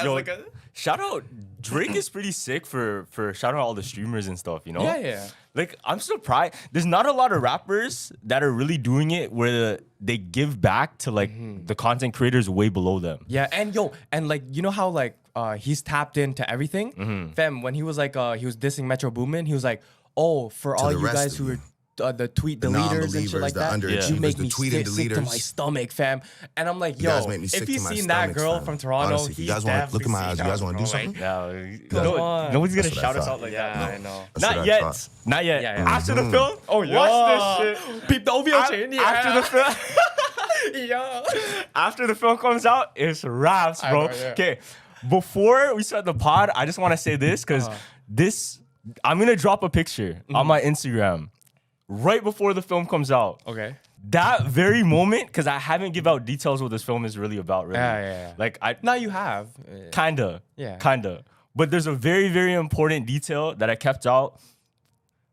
Yo, shout out Drake is pretty sick for shouting out all the streamers and stuff, you know? Yeah. Like, I'm surprised. There's not a lot of rappers that are really doing it where they give back to like the content creators way below them. Yeah, and like you know how like he's tapped into everything. Fam, when he was like he was dissing Metro Boomin, he was like, oh, for all you guys who are the tweet deleters and shit like that, you make me sick to my stomach, fam. And I'm like, yo, if he's seen that girl from Toronto, honestly, you guys want to look in my eyes? You guys want to do something? Nobody's gonna shout us out like that. I know. Not yet. Not yet. Yeah. After the film, watch this shit. Peep the OVO chain. After the film, after the film comes out, it's raps, bro. Okay, before we start the pod, I just want to say this because I'm gonna drop a picture on my Instagram right before the film comes out. Okay. That very moment, because I haven't give out details what this film is really about, really. Yeah. Like now you have. Kinda. Yeah. Kinda. But there's a very, very important detail that I kept out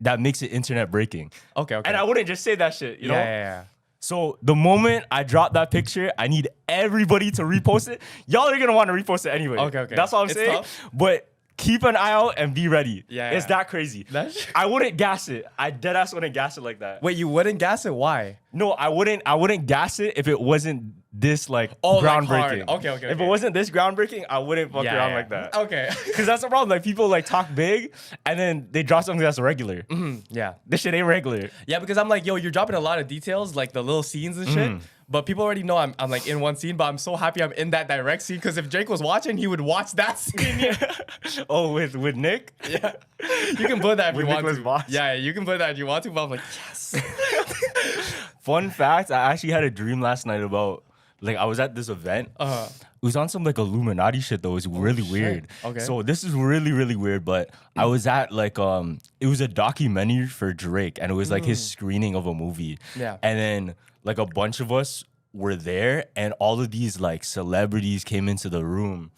that makes it internet breaking. Okay. And I wouldn't just say that shit, you know? Yeah. So the moment I drop that picture, I need everybody to repost it. Y'all are gonna want to repost it anyway. Okay. That's all I'm saying. Tough. But keep an eye out and be ready. Yeah. It's that crazy. I wouldn't gas it. I deadass wouldn't gas it like that. Wait, you wouldn't gas it? Why? No, I wouldn't gas it if it wasn't this groundbreaking. Like okay. If it wasn't this groundbreaking, I wouldn't fuck around like that. Okay. Because that's the problem. Like people like talk big and then they drop something that's regular. Yeah. This shit ain't regular. Yeah, because I'm like, yo, you're dropping a lot of details, like the little scenes and shit. But people already know I'm like in one scene, but I'm so happy I'm in that direct scene because if Drake was watching, he would watch that scene. Oh, with Nick? Yeah. You can put that if you want Nicholas to. Voss? Yeah, you can put that if you want to, but I'm like, yes. Fun fact, I actually had a dream last night about, like, I was at this event. It was on some, like, Illuminati shit, though. It was really weird. Okay. So this is really, really weird, but I was at, like, it was a documentary for Drake, and it was, like, his screening of a movie. Yeah. And then, like, a bunch of us were there, and all of these, like, celebrities came into the room.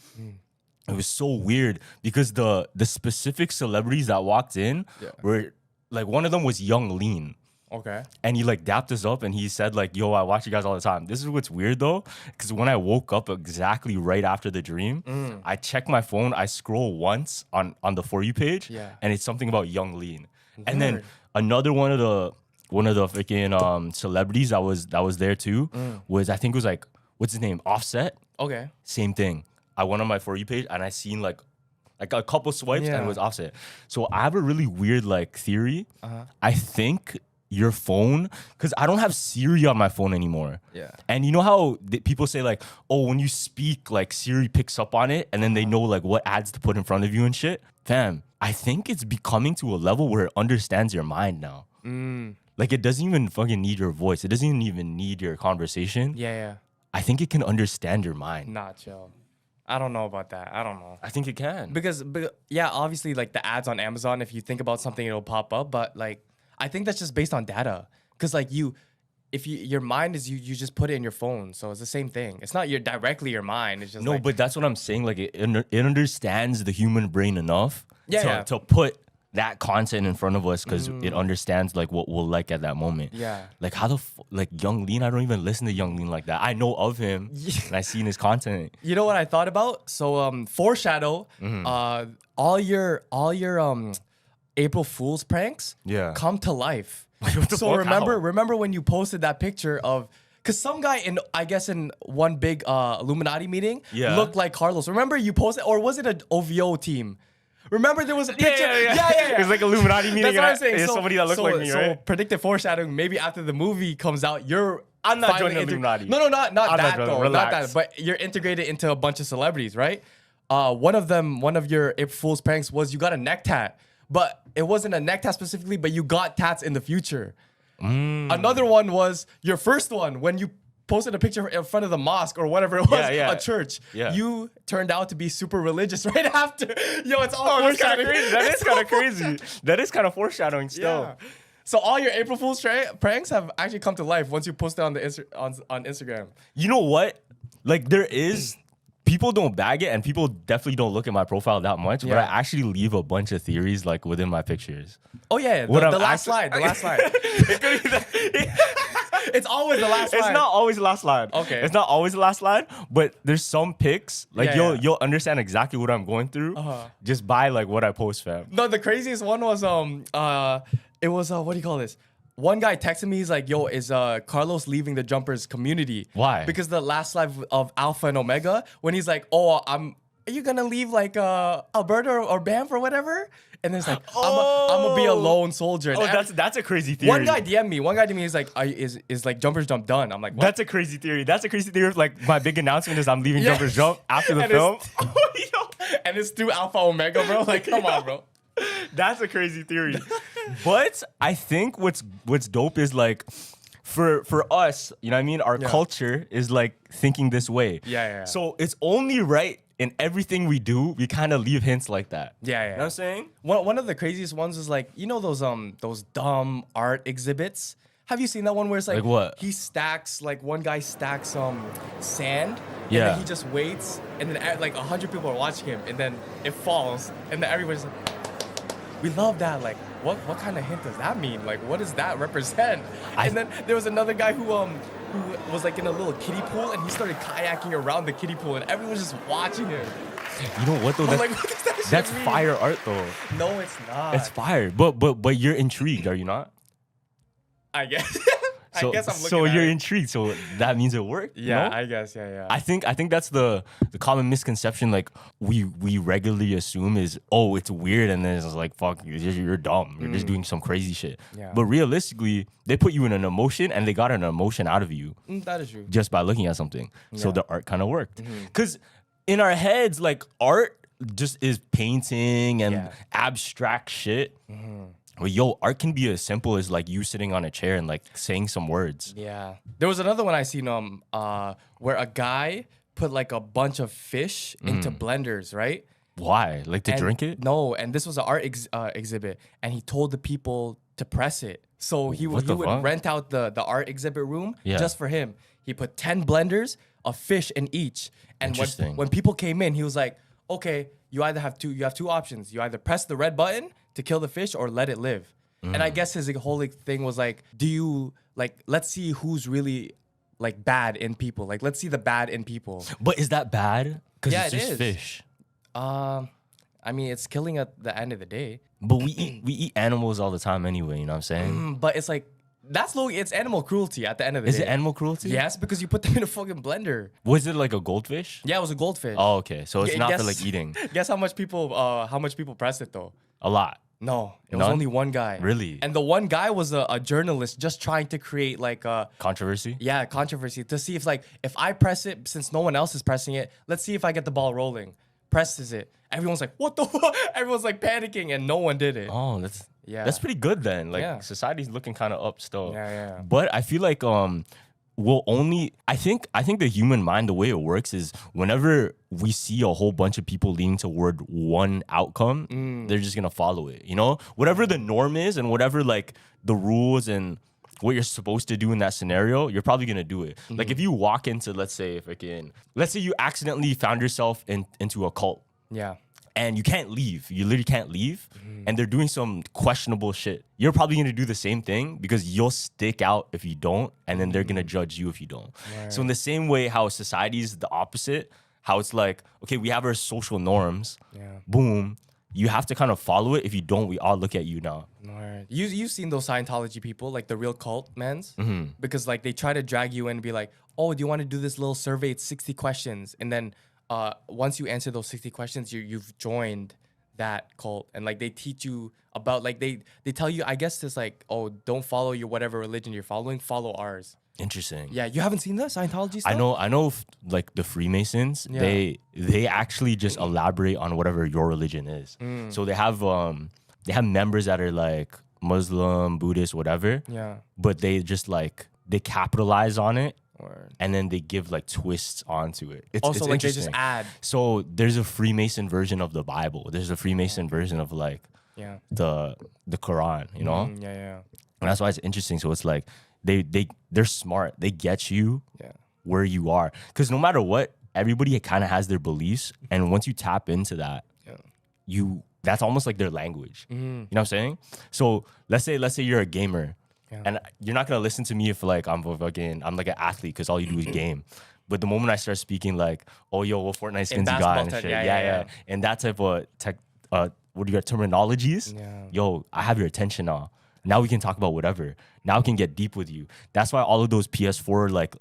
It was so weird because the specific celebrities that walked in were, like, one of them was Young Lean. Okay. And he like dapped us up and he said like, yo, I watch you guys all the time. This is what's weird though, because when I woke up exactly right after the dream, I check my phone, I scroll once on the For You page, and it's something about Young Lean. And then another one of the freaking celebrities that was there too was, I think it was like, what's his name? Offset. Okay. Same thing. I went on my For You page and I seen like a couple swipes and it was Offset. So I have a really weird like theory. I think your phone, because I don't have Siri on my phone anymore. Yeah. And you know how people say like, oh, when you speak, like Siri picks up on it and then they know like what ads to put in front of you and shit. Fam, I think it's becoming to a level where it understands your mind now. Like it doesn't even fucking need your voice. It doesn't even need your conversation. Yeah. I think it can understand your mind. Nah, chill. I don't know about that. I don't know. I think it can. Because yeah, obviously like the ads on Amazon, if you think about something, it'll pop up. But like, I think that's just based on data. Because like your mind is you just put it in your phone. So it's the same thing. It's not directly your mind. It's just but that's what I'm saying. Like it understands the human brain enough to put that content in front of us because it understands like what we'll like at that moment. Yeah. Like how like Young Lean, I don't even listen to Young Lean like that. I know of him and I seen his content. You know what I thought about? So Foreshadow, all your April Fool's pranks come to life. So remember when you posted that picture of, because some guy in one big Illuminati meeting looked like Carlos. Remember you posted, or was it an OVO team? Remember there was a picture? Yeah. It was like Illuminati meeting. That's what I'm saying. There's somebody that looked like me, right? So predictive foreshadowing, maybe after the movie comes out, I'm not joining Illuminati. No, not that though. Relax. Not that. But you're integrated into a bunch of celebrities, right? One of your April Fool's pranks was you got a neck tat. But it wasn't a neck tat specifically, but you got tats in the future. Another one was your first one when you posted a picture in front of the mosque or whatever it was, a church. Yeah. You turned out to be super religious right after. Yo, it's all foreshadowing. That is kind of crazy. That is kind of foreshadowing still. Yeah. So all your April Fool's pranks have actually come to life once you post it on on Instagram. You know what? Like there is. People don't bag it, and people definitely don't look at my profile that much. But I actually leave a bunch of theories like within my pictures. Oh yeah, the last slide. It's always the last line. It's not always the last line. Okay. It's not always the last line, but there's some pics like Yeah, you'll understand exactly what I'm going through just by like what I post, fam. No, the craziest one was it was what do you call this? One guy texted me, he's like, yo, is Carlos leaving the Jumpers community? Why? Because the last live of Alpha and Omega, when he's like, oh, are you gonna leave like Alberta or Banff or whatever? And then it's like, I'm gonna be a lone soldier. And That's a crazy theory. One guy DM'd me. He's like, is like Jumpers Jump done? I'm like, what? That's a crazy theory. That's a crazy theory. Like my big announcement is I'm leaving Jumpers Jump after the And film. And it's through Alpha Omega, bro. Like, come on, bro. That's a crazy theory. But I think what's dope is like for us, you know what I mean? Our culture is like thinking this way. Yeah. So it's only right in everything we do, we kind of leave hints like that. Yeah. You know what I'm saying? One of the craziest ones is like, you know those dumb art exhibits? Have you seen that one where it's like what? He stacks, like one guy stacks sand, and Yeah. then he just waits, and then like 100 people are watching him, and then it falls, and then everybody's like, we love that. Like, what kind of hint does that mean? Like, what does that represent? And then there was another guy who was like in a little kiddie pool, and he started kayaking around the kiddie pool, and everyone was just watching him. You know what though? I'm like, what does that shit That's mean? fire art though. No, it's not. It's fire. But you're intrigued, are you not? I guess. So, I guess I'm looking so at you're it. intrigued. So that means it worked. Yeah, no? I guess. Yeah. I think that's the common misconception like we regularly assume is, oh, it's weird, and then it's like, fuck, you're dumb. You're just doing some crazy shit. Yeah. But realistically, they put you in an emotion and they got an emotion out of you That is true. just by looking at something. So Yeah. the art kind of worked. Because in our heads, like art just is painting and abstract shit. Well, yo, art can be as simple as like you sitting on a chair and like saying some words. Yeah. There was another one I seen where a guy put like a bunch of fish into blenders, right? Why? Like to drink it? No, and this was an art exhibit, and he told the people to press it. So he would fuck? rent out the art exhibit room Yeah. just for him. He put 10 blenders of fish in each. And Interesting. when people came in, he was like, okay, you have two options. You either press the red button to kill the fish or let it live. And I guess his whole thing was like, do you like, let's see who's really like bad in people. Like, let's see the bad in people. But is that bad? Because Yeah, it's it just is. fish. I mean, it's killing at the end of the day. But we eat animals all the time anyway, you know what I'm saying? But it's like, it's animal cruelty at the end of the Is day. it animal cruelty? Yes, because you put them in a fucking blender. Was it like a goldfish? Yeah, it was a goldfish. Oh, okay. So it's Yeah, not for guess- like eating. Guess how much people pressed it though? A lot. No, it was None? only one guy. Really? And the one guy was a journalist just trying to create like a Controversy? controversy to see if I press it, since no one else is pressing it, let's see if I get the ball rolling. Presses it. Everyone's like, what the fuck? Everyone's like panicking and no one did it. Oh, that's pretty good then. Like Yeah. society's looking kind of up still. Yeah. But I feel like I think the human mind, the way it works is whenever we see a whole bunch of people leaning toward one outcome, they're just gonna follow it. You know, whatever the norm is and whatever like the rules and what you're supposed to do in that scenario, you're probably gonna do it. Like if you walk into, let's say you accidentally found yourself into a cult. Yeah. And you can't leave. You literally can't leave. And they're doing some questionable shit. You're probably gonna do the same thing because you'll stick out if you don't, and then they're gonna judge you if you don't. Right. So in the same way how society is the opposite, how it's like, okay, we have our social norms. Yeah. Boom. You have to kind of follow it. If you don't, we all look at you now. Right. You've seen those Scientology people, like the real cult mans? Mm-hmm. Because like they try to drag you in and be like, oh, do you want to do this little survey? It's 60 questions. And then once you answer those 60 questions, you've joined that cult. And like they teach you about, like they tell you, I guess it's like, oh, don't follow your whatever religion you're following, follow ours. Interesting. Yeah, you haven't seen that Scientology stuff? I know like the Freemasons, Yeah. they actually just elaborate on whatever your religion is. So they have members that are like Muslim, Buddhist, whatever. Yeah. But they just like they capitalize on it Or and then they give like twists onto it. It's also, like they just interesting. add. So there's a Freemason version of the Bible. There's a Freemason version of like Yeah. the Quran, you know? Yeah. And that's why it's interesting. So it's like they're smart. They get you Yeah. where you are. Because no matter what, everybody kind of has their beliefs. And once you tap into that, Yeah. that's almost like their language. Mm-hmm. You know what I'm saying? So let's say you're a gamer And you're not gonna listen to me if like I'm like an athlete because all you do is game. But the moment I start speaking like, oh yo, what Fortnite skins you got and shit, and that type of what do you got terminologies? Yo, I have your attention now. Now we can talk about whatever. Now we can get deep with you. That's why all of those PS4 like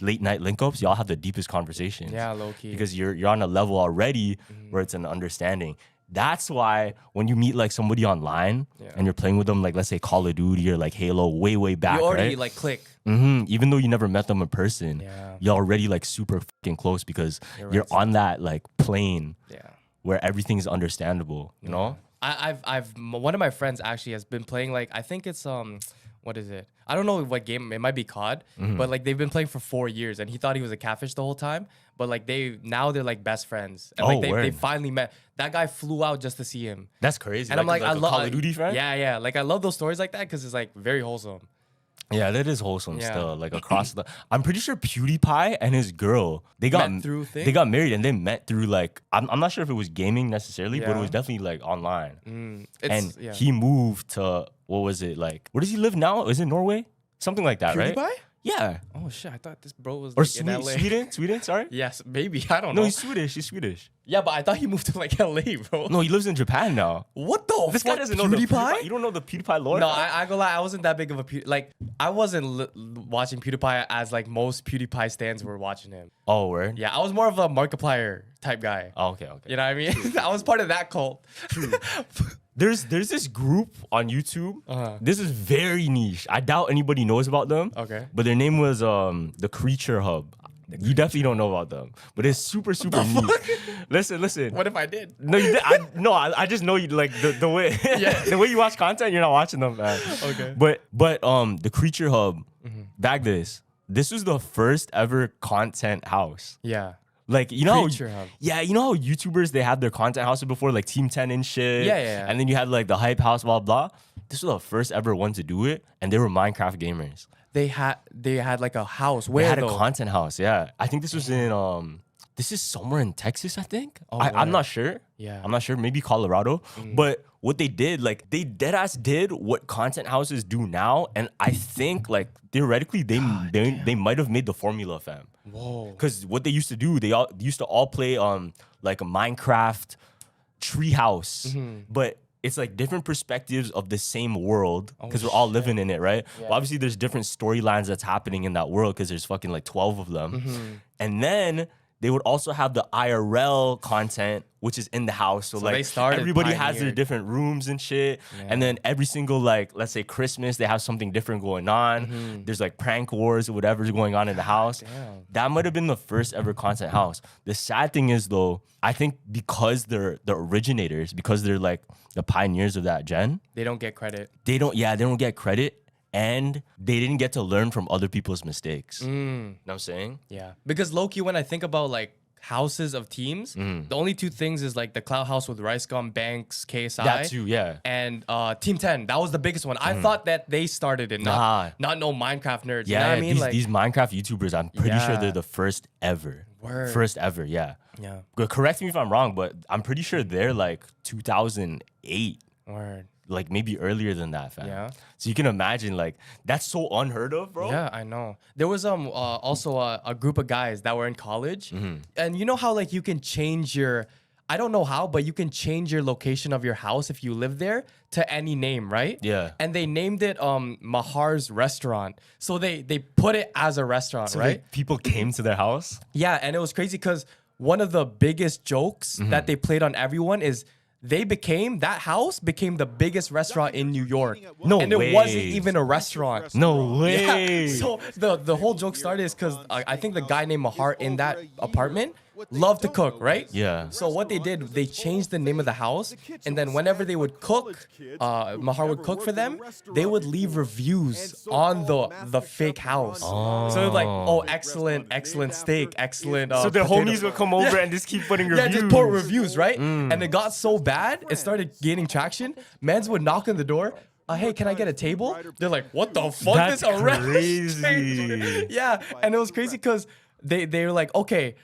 late night link ups, y'all have the deepest conversations. Yeah, low key. Because you're on a level already where it's an understanding. That's why when you meet like somebody online and you're playing with them, like let's say Call of Duty or like Halo, way back, you already right? like click. Even though you never met them in person, you're already like super fucking close because you're on that like plane where everything's understandable. You know. I've one of my friends actually has been playing like I think it's what is it? I don't know what game it might be COD, but like they've been playing for 4 years and he thought he was a catfish the whole time. But like they're like best friends. And like they finally met. That guy flew out just to see him. That's crazy. And I'm like I love Call of Duty friend? Yeah. Like I love those stories like that because it's like very wholesome. Yeah, that is wholesome still. Like across the, I'm pretty sure PewDiePie and his girl they got married and they met through like I'm not sure if it was gaming necessarily, but it was definitely like online. He moved to what was it like? Where does he live now? Is it Norway? Something like that, PewDiePie? right? Yeah. Oh shit! I thought this bro was Or like in LA. Sweden. Sorry. Yes, maybe I don't know. No, he's Swedish. Yeah, but I thought he moved to like LA, bro. No, he lives in Japan now. What the? This guy doesn't know the PewDiePie. You don't know the PewDiePie lore? No, I go lie. I wasn't that big of a like. I wasn't watching PewDiePie as like most PewDiePie stans were watching him. Oh, word. Yeah, I was more of a Markiplier type guy. Oh, okay. You know what I mean? I was part of that cult. True. There's this group on YouTube. This is very niche. I doubt anybody knows about them. Okay. But their name was the Creature Hub. You definitely don't know about them, but it's super niche. Listen. What if I did? No, you did. I just know you like the way the way you watch content. You're not watching them, man. Okay. But the Creature Hub, back this was the first ever content house. Yeah. Like, you know, Hub. Yeah, you know how YouTubers, they had their content houses before, like Team 10 and shit. Yeah. And then you had like the Hype House, blah, blah. This was the first ever one to do it, and they were Minecraft gamers. They had like a house. Where they had though? a content house, yeah. I think this was in this is somewhere in Texas, I think. I'm not sure. Yeah. I'm not sure. Maybe Colorado. But what they did, like they deadass did what content houses do now, and I think like theoretically they might have made the formula, fam. Whoa. Because what they used to do, they used to all play like a Minecraft treehouse, but it's like different perspectives of the same world because we're all living in it, right? Yeah. Well, obviously, there's different storylines that's happening in that world because there's fucking like 12 of them. And then they would also have the IRL content, which is in the house. So like everybody has their different rooms and shit. Yeah. And then every single like, let's say Christmas, they have something different going on. There's like prank wars or whatever's going on in the house. Damn. That might have been the first ever content house. The sad thing is though, I think because they're the originators, because they're like the pioneers of that gen, they don't get credit. They don't get credit. And they didn't get to learn from other people's mistakes. You know what I'm saying? Yeah. Because low-key, when I think about like houses of teams, the only two things is like the Cloud House with Rice Gum, Banks, KSI. That too, yeah. And Team 10. That was the biggest one. I thought that they started it, not no Minecraft nerds. Yeah, you know what I mean? These Minecraft YouTubers, I'm pretty sure they're the first ever. Word. First ever, yeah. Yeah. Correct me if I'm wrong, but I'm pretty sure they're like 2008. Word. Like maybe earlier than that, fam. Yeah. So you can imagine, like, that's so unheard of, bro. Yeah, I know. There was also a group of guys that were in college, and you know how like you can change your, I don't know how, but you can change your location of your house if you live there to any name, right? Yeah. And they named it Mahar's Restaurant. So they put it as a restaurant, so right? People came to their house. Yeah, and it was crazy because one of the biggest jokes that they played on everyone is that house became the biggest restaurant in New York. No way. And it wasn't even a restaurant. No way. Yeah. So the whole joke started is because I think the guy named Mahar in that apartment loved to cook, right? Yeah. So what they did, they changed the name of the house, and then whenever they would cook, Mahar would cook for them, they would leave reviews on the fake house. Oh. So it was like, oh, excellent steak, excellent. So the homies would come over and just keep putting reviews. Yeah, just put reviews, right? And it got so bad, it started gaining traction. Mans would knock on the door. Hey, can I get a table? They're like, what the fuck? That's this a crazy. Yeah, and it was crazy because they were like, okay,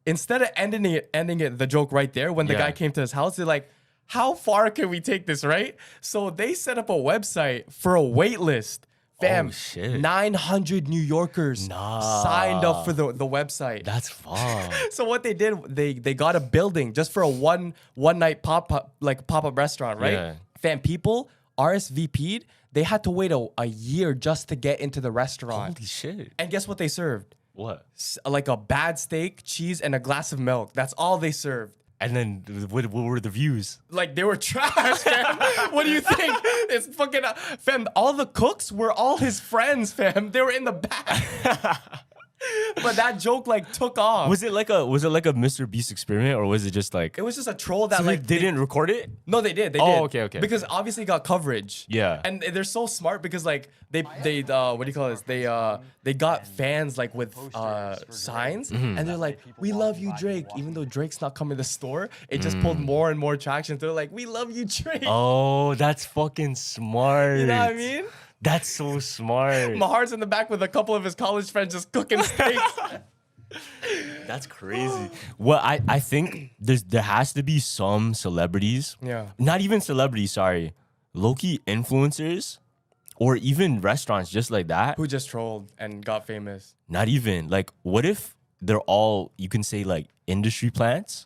instead of ending it the joke right there when the guy came to his house, they're like, how far can we take this, right? So they set up a website for a wait list Fam, Oh, shit. 900 New Yorkers signed up for the website. That's fun. So what they did, they got a building just for a one night pop-up restaurant, right? Yeah. Fam, people RSVP'd. They had to wait a year just to get into the restaurant. Holy shit. And guess what they served? What? Like a bad steak, cheese, and a glass of milk. That's all they served. And then what were the views? Like they were trash, fam. What do you think? It's fucking fam. All the cooks were all his friends, fam. They were in the back. But that joke like took off. Was it like a Mr. Beast experiment, or was it just like It was just a troll that so like they didn't record it? No, they did. They Oh, did. okay. Because obviously it got coverage. Yeah. And they're so smart because like they what do you call this? They got fans like with signs and they're like, "We love you, Drake." Even though Drake's not coming to the store, it just pulled more and more traction. They're like, "We love you, Drake." Oh, that's fucking smart. You know what I mean? That's so smart. Mahar's in the back with a couple of his college friends just cooking steaks. That's crazy. Well, I think there has to be some celebrities. Yeah. Not even celebrities, sorry. Low-key influencers or even restaurants just like that. Who just trolled and got famous. Not even. Like, what if they're all, you can say, like, industry plants?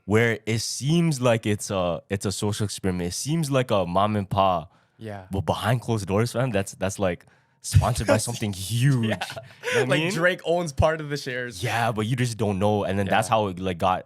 Where it seems like it's a social experiment. It seems like a mom and pop. Yeah. But behind closed doors, fam, that's like sponsored by something huge. Yeah. You know what I Like mean? Drake owns part of the shares. Yeah, but you just don't know, and then that's how it like got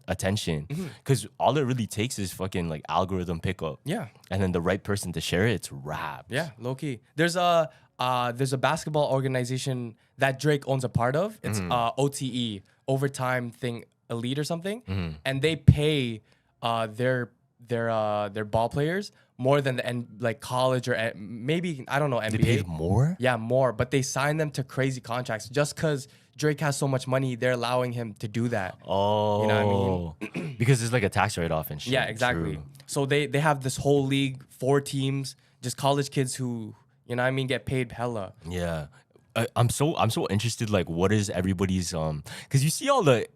attention. Because all it really takes is fucking like algorithm pickup. Yeah. And then the right person to share it, it's rap. Yeah, low key. There's a basketball organization that Drake owns a part of. It's OTE, Overtime Thing Elite or something, and they pay their ball players more than like college or maybe I don't know NBA. They paid more? Yeah, more. But they sign them to crazy contracts just because Drake has so much money. They're allowing him to do that. Oh, You know what I mean? Because there's like a tax write-off and shit. Yeah, exactly. True. So they have this whole league, 4 teams, just college kids who, you know what I mean, get paid hella. Yeah, I'm so interested. Like, what is everybody's Because you see all the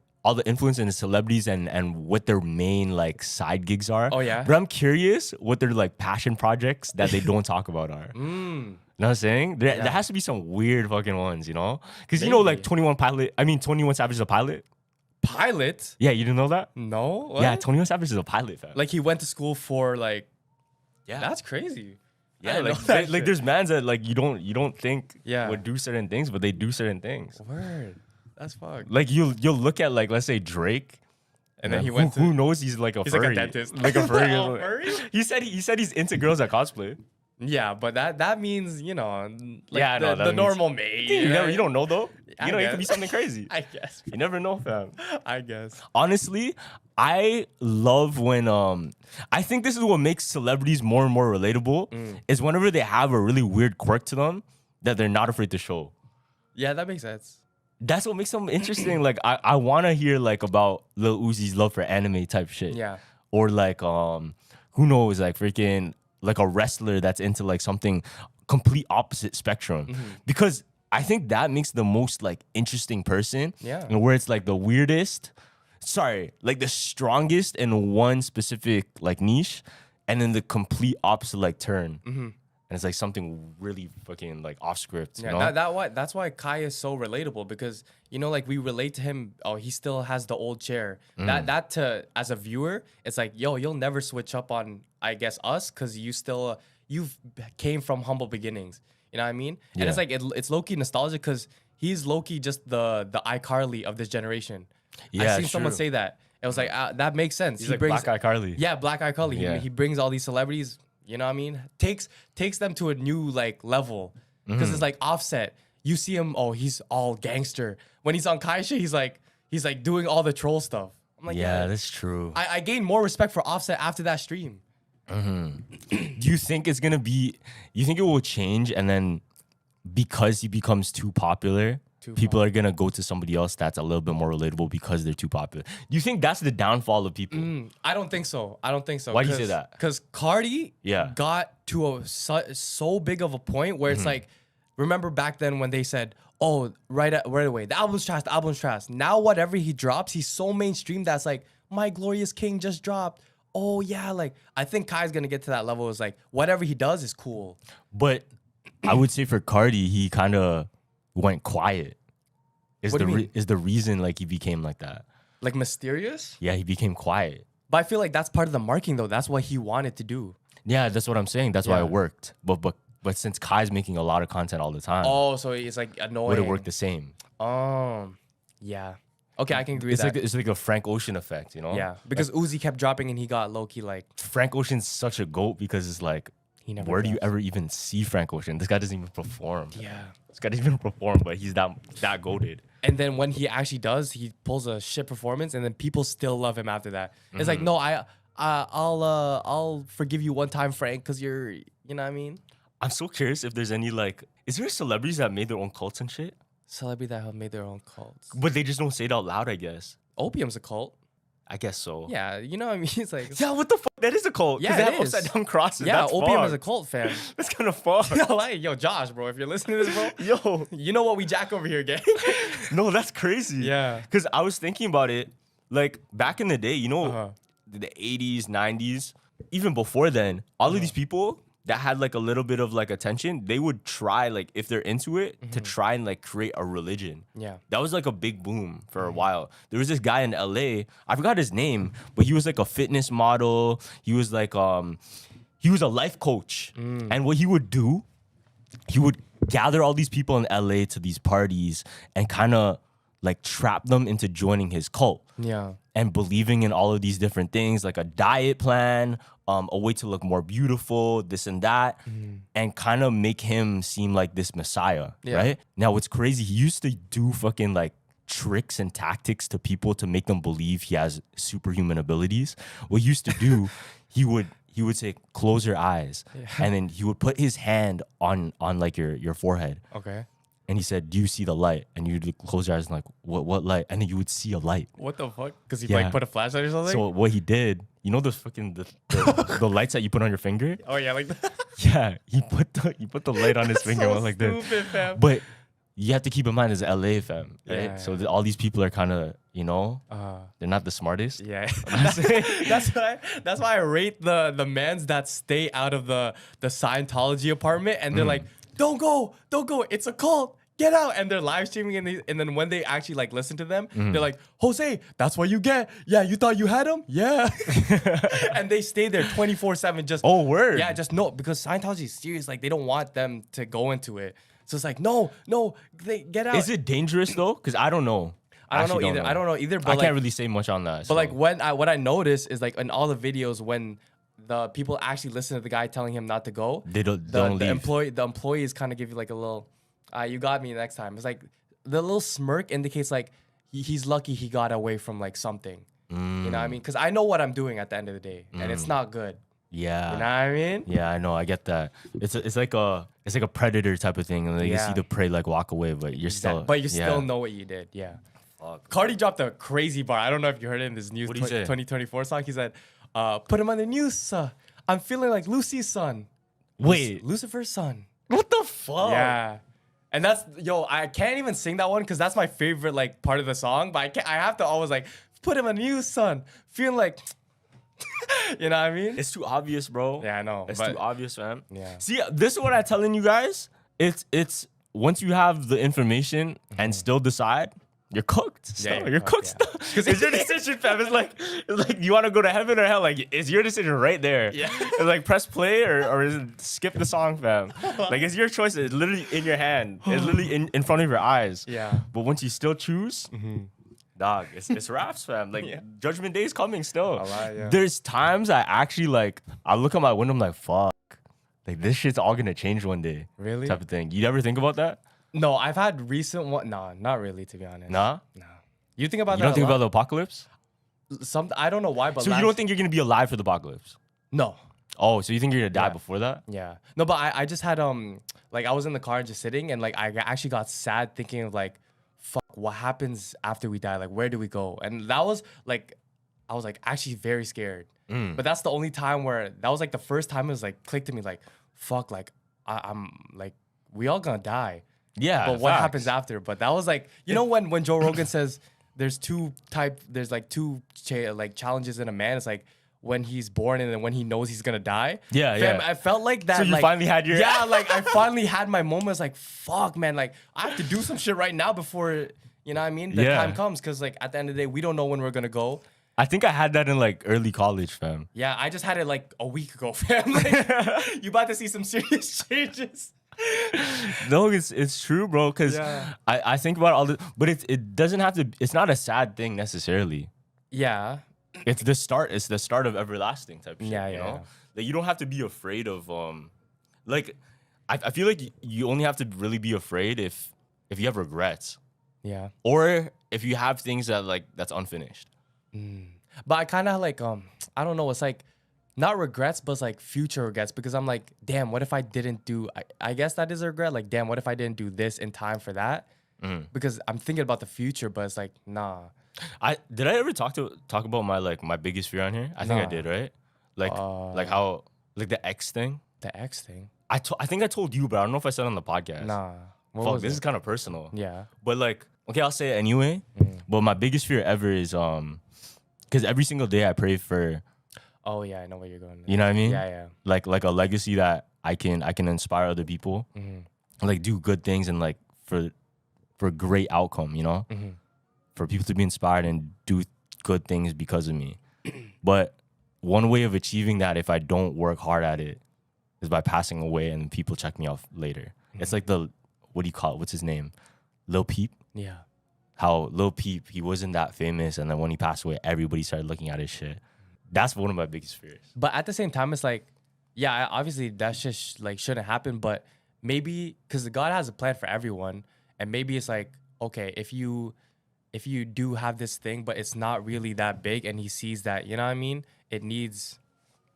influence and the celebrities and what their main like side gigs are. Oh, yeah? But I'm curious what their like passion projects that they don't talk about are. You know what I'm saying? There has to be some weird fucking ones, you know? Because you know, like 21 Savage is a pilot. Pilot? Yeah, you didn't know that? No. What? Yeah, 21 Savage is a pilot, fam. Like he went to school for like. Yeah, That's crazy. I yeah. didn't Like, know that shit. there's mans that like you don't think Yeah. would do certain things, but they do certain things. Word. That's fucked. Like you'll look at like, let's say Drake, And then he who, went to. who knows he's like a He's furry. like a dentist. Like a furry. Oh, furry? He said he's into girls that cosplay. Yeah, but that means, you know, like Yeah, I know, that the means- normal maid. You don't know though. I You know, it could be guess. something crazy. I guess. You never know, fam. I guess. Honestly, I love when I think this is what makes celebrities more and more relatable is whenever they have a really weird quirk to them that they're not afraid to show. Yeah, that makes sense. That's what makes them interesting. Like I want to hear like about Lil Uzi's love for anime type shit. Yeah. Or like who knows, like freaking like a wrestler that's into like something complete opposite spectrum. Because I think that makes the most like interesting person. Yeah. And where it's like the weirdest, like the strongest in one specific like niche, and then the complete opposite like turn. And it's like something really fucking like off script. Yeah, You know? that's why Kai is so relatable because you know, like we relate to him. Oh, he still has the old chair. That to as a viewer, it's like, yo, you'll never switch up on I guess us because you've came from humble beginnings. You know what I mean? And it's like it's low key nostalgic because he's low key just the iCarly of this generation. Yeah, I seen someone true. say that. It was like that makes sense. He's like Black Eye Carly. Yeah, Black Eye Carly. Yeah. He brings all these celebrities, you know what I mean? Takes them to a new like level. Because it's like Offset. You see him, oh, he's all gangster. When he's on Kai shit, he's like doing all the troll stuff. I'm like, Yeah, that's true. I gained more respect for Offset after that stream. Do you think it's gonna be? You think it will change, and then because he becomes too popular, people are gonna go to somebody else that's a little bit more relatable because they're too popular? Do you think that's the downfall of people? I don't think so. Why do you say that? Because Cardi Yeah. got to so big of a point where it's like, remember back then when they said, oh, right away, the album's trash. Now whatever he drops, he's so mainstream that's like, My Glorious King just dropped. Oh yeah, like I think Kai's gonna get to that level. Is like whatever he does is cool. But I would say for Cardi, he kind of went quiet. Is the reason like he became like that? Like mysterious? Yeah, he became quiet. But I feel like that's part of the marketing though. That's what he wanted to do. Yeah, that's what I'm saying. That's why it worked. But since Kai's making a lot of content all the time, So it's like annoying. would it work the same? Yeah. Okay, I can agree with that. It's like a Frank Ocean effect, you know? Yeah, because Uzi kept dropping and he got low-key like... Frank Ocean's such a GOAT because it's like, where do you ever even see Frank Ocean? This guy doesn't even perform. Yeah. This guy doesn't even perform, but he's that goated. And then when he actually does, he pulls a shit performance and then people still love him after that. It's like, no, I'll forgive you one time, Frank, because you're, you know what I mean? I'm so curious if there's any like, is there celebrities that made their own cults and shit? Celebrities that have made their own cults. But they just don't say it out loud, I guess. Opium's a cult. I guess so. Yeah, you know what I mean? It's like... Yeah, what the fuck? That is a cult. Yeah, they have it is. upside down crosses. Yeah, That's Opium fucked. is a cult, fam. That's kind of fucked. Yo, Josh, bro, if you're listening to this, bro, Yo. you know what we jack over here, gang? No, that's crazy. Yeah. Because I was thinking about it, like back in the day, you know, the 80s, 90s, even before then, all of these people that had like a little bit of like attention, they would try, like if they're into it, to try and like create a religion. Yeah. That was like a big boom for a while. There was this guy in LA, I forgot his name, but he was like a fitness model. He was like he was a life coach. And what he would do, he would gather all these people in LA to these parties and kind of like trap them into joining his cult. Yeah. And believing in all of these different things, like a diet plan, a way to look more beautiful, this and that, and kind of make him seem like this messiah, right? Now, what's crazy, he used to do fucking like tricks and tactics to people to make them believe he has superhuman abilities. What he used to do, he would say, close your eyes, and then he would put his hand on like your forehead. Okay. And he said, do you see the light? And you'd close your eyes and like, what light? And then you would see a light. What the fuck? Because he like put a flashlight or something? So what he did, you know those fucking the lights that you put on your finger? Oh yeah, like that. Yeah, he put the light on his finger, so went like this. stupid, fam. But you have to keep in mind, it's LA, fam, right? Yeah, So all these people are kind of, you know, they're not the smartest. Yeah. that's why I rate the mans that stay out of the Scientology apartment and they're like, don't go, it's a cult. Get out, and they're live streaming, and then when they actually like listen to them, they're like, Jose, that's what you get. Yeah, you thought you had him? Yeah. And they stay there 24/7 just word. Yeah, just no, because Scientology is serious. Like they don't want them to go into it. So it's like, no, they get out. Is it dangerous though? Because I don't know. I don't know either. But I like, can't really say much on that. But so. like what I noticed is like in all the videos when the people actually listen to the guy telling him not to go, they don't the leave. The employees kind of give you like a little, you got me next time. It's like the little smirk indicates like he's lucky he got away from like something. You know what I mean? Because I know what I'm doing at the end of the day, and it's not good. Yeah. You know what I mean? Yeah, I know. I get that. It's like a predator type of thing, and like you see the prey like walk away, but you're still. But you still know what you did. Yeah. Fuck. Cardi dropped a crazy bar. I don't know if you heard it in this new What did he say? 2024 song. He said, "Put him on the news. I'm feeling like Lucy's son." Wait, Lucifer's son. what the fuck? Yeah. And that's, I can't even sing that one because that's my favorite like part of the song. But I have to always like, put him on you, son. Feeling like, you know what I mean? It's too obvious, bro. Yeah, I know. It's but too obvious, man. Yeah. See, this is what I'm telling you guys. It's once you have the information and still decide, you're cooked. Still. You're cooked. Still. Because it's your decision, fam. It's like you want to go to heaven or hell. Like it's your decision right there. Yeah. It's like press play or is it skip the song, fam. Like it's your choice. It's literally in your hand. It's literally in front of your eyes. Yeah. But once you still choose, dog, it's raps, fam. Like Judgment Day is coming still. Yeah. There's times I actually like I look at my window, I'm like, fuck. Like this shit's all gonna change one day. Really? Type of thing. You ever think about that? No, I've had recent one. No, not really, to be honest. Nah? No. You think about You that? don't think about the apocalypse? I don't know why, but So you don't think you're gonna be alive for the apocalypse? No. Oh, so you think you're gonna die before that? Yeah. No, but I just had like I was in the car and just sitting and like I actually got sad thinking of like, fuck, what happens after we die? Like where do we go? And that was like I was like actually very scared. But that's the only time where that was like the first time it was like clicked to me like, fuck, like I'm like we all gonna die. Yeah. But what happens after? But that was like, you know when Joe Rogan says there's like two challenges in a man, it's like when he's born and then when he knows he's gonna die. Yeah, Fam, yeah. I felt like that. So you like, finally had your like I finally had my moments. Like fuck, man. Like I have to do some shit right now before you know what I mean. The time comes because like at the end of the day, we don't know when we're gonna go. I think I had that in like early college, fam. Yeah, I just had it like a week ago, fam. Like, you about to see some serious changes. No, it's true, bro. Because I think about all the, but it doesn't have to. It's not a sad thing necessarily. Yeah. It's the start. It's the start of everlasting type shit. Yeah, you yeah, know? yeah. Like you don't have to be afraid of like I feel like you only have to really be afraid if you have regrets. Yeah. Or if you have things that like that's unfinished. But I kind of like I don't know. It's like not regrets, but it's like future regrets because I'm like, damn, what if I didn't do? I guess that is a regret. Like, damn, what if I didn't do this in time for that? Because I'm thinking about the future, but it's like, nah. Did I ever talk about my biggest fear on here? I think I did, right? Like how like the X thing. The X thing. I think I told you, but I don't know if I said it on the podcast. Nah. Fuck, this is kind of personal. Yeah. But like, okay, I'll say it anyway. But my biggest fear ever is because every single day I pray for. Oh yeah, I know where you're going. You know what I mean? Yeah, yeah. Like a legacy that I can inspire other people, like do good things and like for great outcome. You know, for people to be inspired and do good things because of me. But one way of achieving that, if I don't work hard at it, is by passing away and people check me out later. It's like what do you call it? What's his name? Lil Peep. Yeah. How Lil Peep, he wasn't that famous, and then when he passed away, everybody started looking at his shit. That's one of my biggest fears. But at the same time, it's like, yeah, obviously that shit like shouldn't happen. But maybe because God has a plan for everyone, and maybe it's like, okay, if you do have this thing, but it's not really that big, and He sees that, you know what I mean? It needs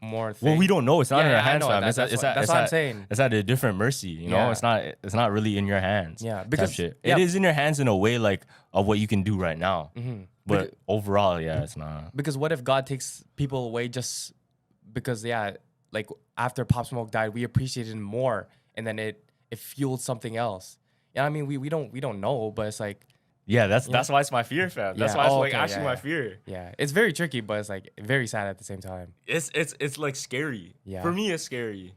more things. Well, we don't know. It's not in our hands, fam. That's what I'm saying. It's at a different mercy, you know? Yeah. It's not really in your hands. Yeah, because shit. It is in your hands in a way like of what you can do right now. But overall, yeah, it's not. Because what if God takes people away just because, like after Pop Smoke died, we appreciated him more, and then it fueled something else. You know what I mean? We don't know, but it's like. Yeah, that's why it's my fear, fam. That's why it's actually my fear. Yeah, it's very tricky, but it's like very sad at the same time. It's like scary. Yeah. For me, it's scary.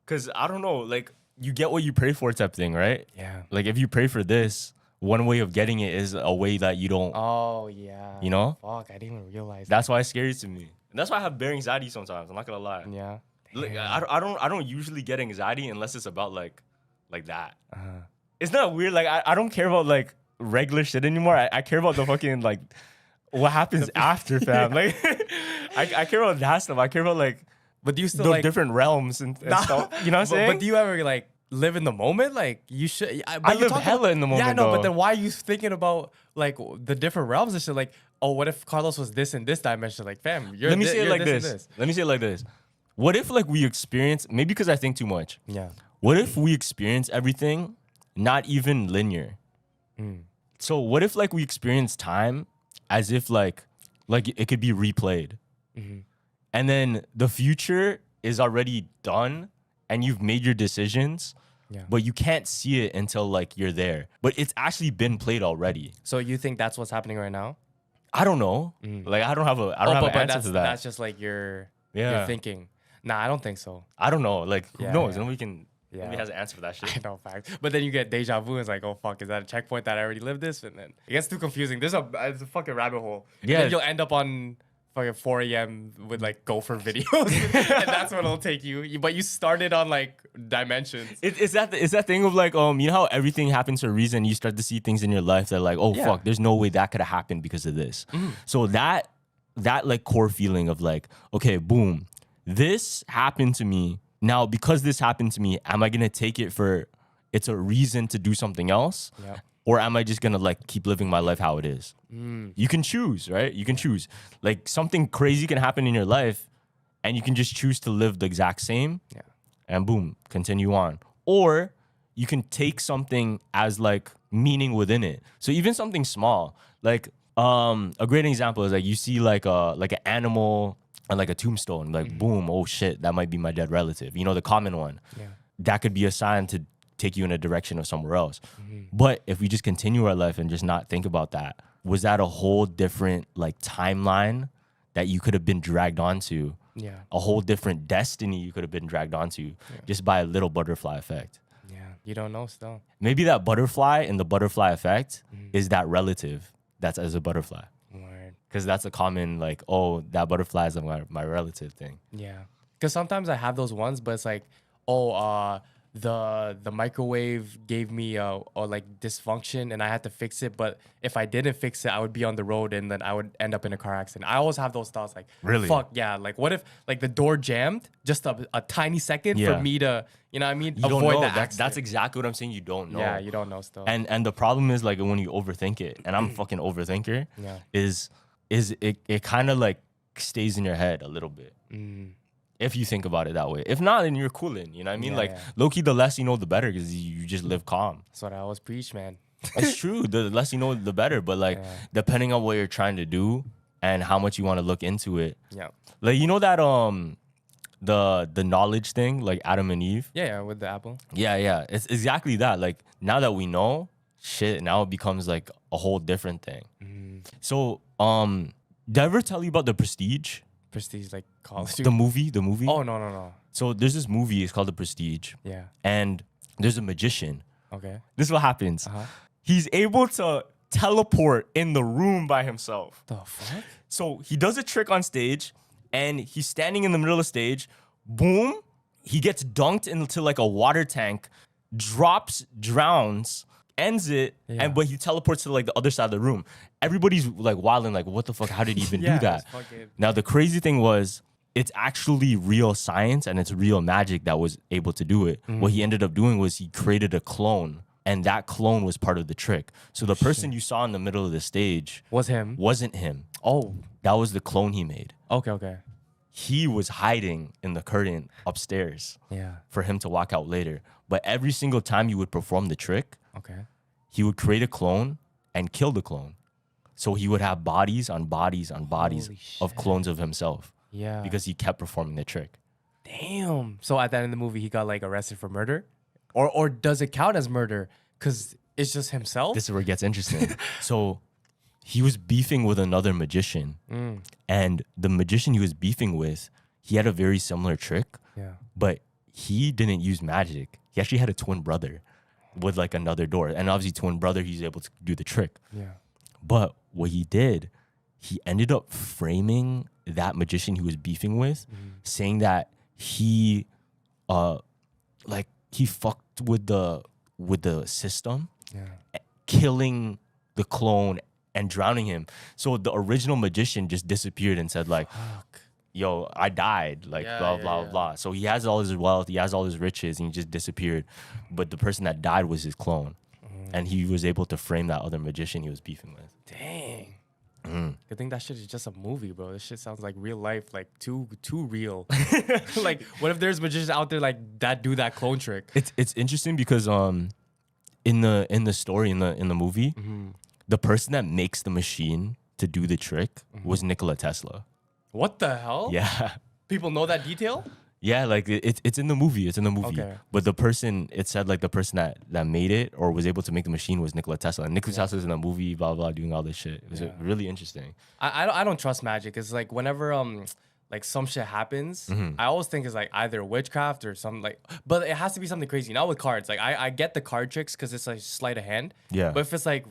Cause I don't know, like you get what you pray for type thing, right? Yeah. Like if you pray for this, one way of getting it is a way that you don't. Oh yeah. You know? Fuck, I didn't even realize. That's why it's scary to me. And that's why I have bare anxiety sometimes. I'm not gonna lie. Yeah. Like, I don't usually get anxiety unless it's about like that. It's not weird. Like I don't care about like regular shit anymore. I care about the fucking like what happens after, fam. Like I care about that stuff. I care about like, but do you still the like different realms and stuff? You know what I'm saying? But do you ever like live in the moment? Like you should. I live hella in the moment. Yeah, no. Though. But then why are you thinking about like the different realms and shit? Like, oh, what if Carlos was this in this dimension? Like, fam, let me say it like this. Let me say it like this. What if like we experience, maybe because I think too much. Yeah. What if we experience everything not even linear? So what if like we experience time as if like it could be replayed, and then the future is already done and you've made your decisions, but you can't see it until like you're there, but it's actually been played already. So you think that's what's happening right now? I don't know. Like I don't have an answer to that. That's just like your thinking. Nah, I don't think so. I don't know. Like who knows? And we can. Yeah. Nobody has an answer for that shit. I know, fact. But then you get deja vu. And it's like, oh fuck, is that a checkpoint that I already lived this? And then it gets too confusing. It's a fucking rabbit hole. Yeah. And then you'll end up on fucking 4 a.m. with like gopher videos, and that's what it'll take you. But you started on like dimensions. It's that thing of like you know how everything happens for a reason. You start to see things in your life that like, oh fuck, there's no way that could have happened because of this. So that like core feeling of like, okay, boom, this happened to me. Now, because this happened to me, am I going to take it for it's a reason to do something else? Yeah. Or am I just going to like keep living my life how it is? You can choose, right? You can choose. Like something crazy can happen in your life and you can just choose to live the exact same. Yeah. And boom, continue on. Or you can take something as like meaning within it. So even something small, like a great example is like you see like an animal on like a tombstone, like boom, oh shit, that might be my dead relative. You know, the common one. Yeah. That could be a sign to take you in a direction of somewhere else. But if we just continue our life and just not think about that, was that a whole different like timeline that you could have been dragged onto. Yeah. A whole different destiny you could have been dragged onto just by a little butterfly effect. Yeah. You don't know still. Maybe that butterfly and the butterfly effect is that relative that's as a butterfly. Word. Because that's a common, like, oh, that butterfly is my relative thing. Yeah. Because sometimes I have those ones, but it's like, the microwave gave me like dysfunction and I had to fix it. But if I didn't fix it, I would be on the road and then I would end up in a car accident. I always have those thoughts like, really? Fuck yeah. Like what if like the door jammed just a tiny second for me to, you know what I mean? You avoid don't know. that. That's exactly what I'm saying. You don't know. Yeah, you don't know still. And the problem is like when you overthink it, and I'm a fucking overthinker, is it kind of like stays in your head a little bit. If you think about it that way. If not, then you're cooling. You know what I mean? Low-key, the less you know, the better, because you just live calm. That's what I always preach, man. It's true. The less you know, the better. But like, depending on what you're trying to do and how much you want to look into it. Yeah. Like, you know that the knowledge thing, like Adam and Eve? Yeah, with the apple. Yeah. It's exactly that. Like, now that we know, shit, now it becomes like a whole different thing. So, did I ever tell you about The Prestige? Prestige, like college. The movie? Oh, no. So there's this movie, it's called The Prestige. Yeah. And there's a magician. Okay. This is what happens. He's able to teleport in the room by himself. The fuck? So he does a trick on stage and he's standing in the middle of the stage. Boom. He gets dunked into like a water tank, drops, drowns, ends it, but he teleports to like the other side of the room. Everybody's like wilding, like, what the fuck? How did he even do that? Now the crazy thing was, it's actually real science and it's real magic that was able to do it. What he ended up doing was he created a clone, and that clone was part of the trick. So the person you saw in the middle of the stage wasn't him. Oh, that was the clone he made. Okay. He was hiding in the curtain upstairs for him to walk out later. But every single time he would perform the trick, he would create a clone and kill the clone. So he would have bodies on bodies on bodies of clones of himself. Yeah. Because he kept performing the trick. Damn. So at the end of the movie, he got like arrested for murder? Or does it count as murder? Because it's just himself? This is where it gets interesting. So he was beefing with another magician. And the magician he was beefing with, he had a very similar trick. Yeah. But he didn't use magic. He actually had a twin brother with like another door. And obviously twin brother, he's able to do the trick. Yeah. But what he did, he ended up framing that magician he was beefing with, saying that he fucked with the system, killing the clone and drowning him. So the original magician just disappeared and said like, yo, I died, like blah. So he has all his wealth, he has all his riches, and he just disappeared. But the person that died was his clone. And he was able to frame that other magician he was beefing with. Dang. I think that shit is just a movie, bro. This shit sounds like real life, like too real. Like, what if there's magicians out there like that do that clone trick? It's interesting because in the story in the movie, the person that makes the machine to do the trick was Nikola Tesla. What the hell? Yeah. People know that detail? Yeah, like it's in the movie. It's in the movie. Okay. But the person, it said like the person that made it or was able to make the machine was Nikola Tesla. And Nikola Tesla's in the movie, blah, blah, doing all this shit. It was really interesting. I don't trust magic. It's like whenever like some shit happens, I always think it's like either witchcraft or something like, but it has to be something crazy. Not with cards. Like I get the card tricks because it's like sleight of hand. Yeah. But if it's like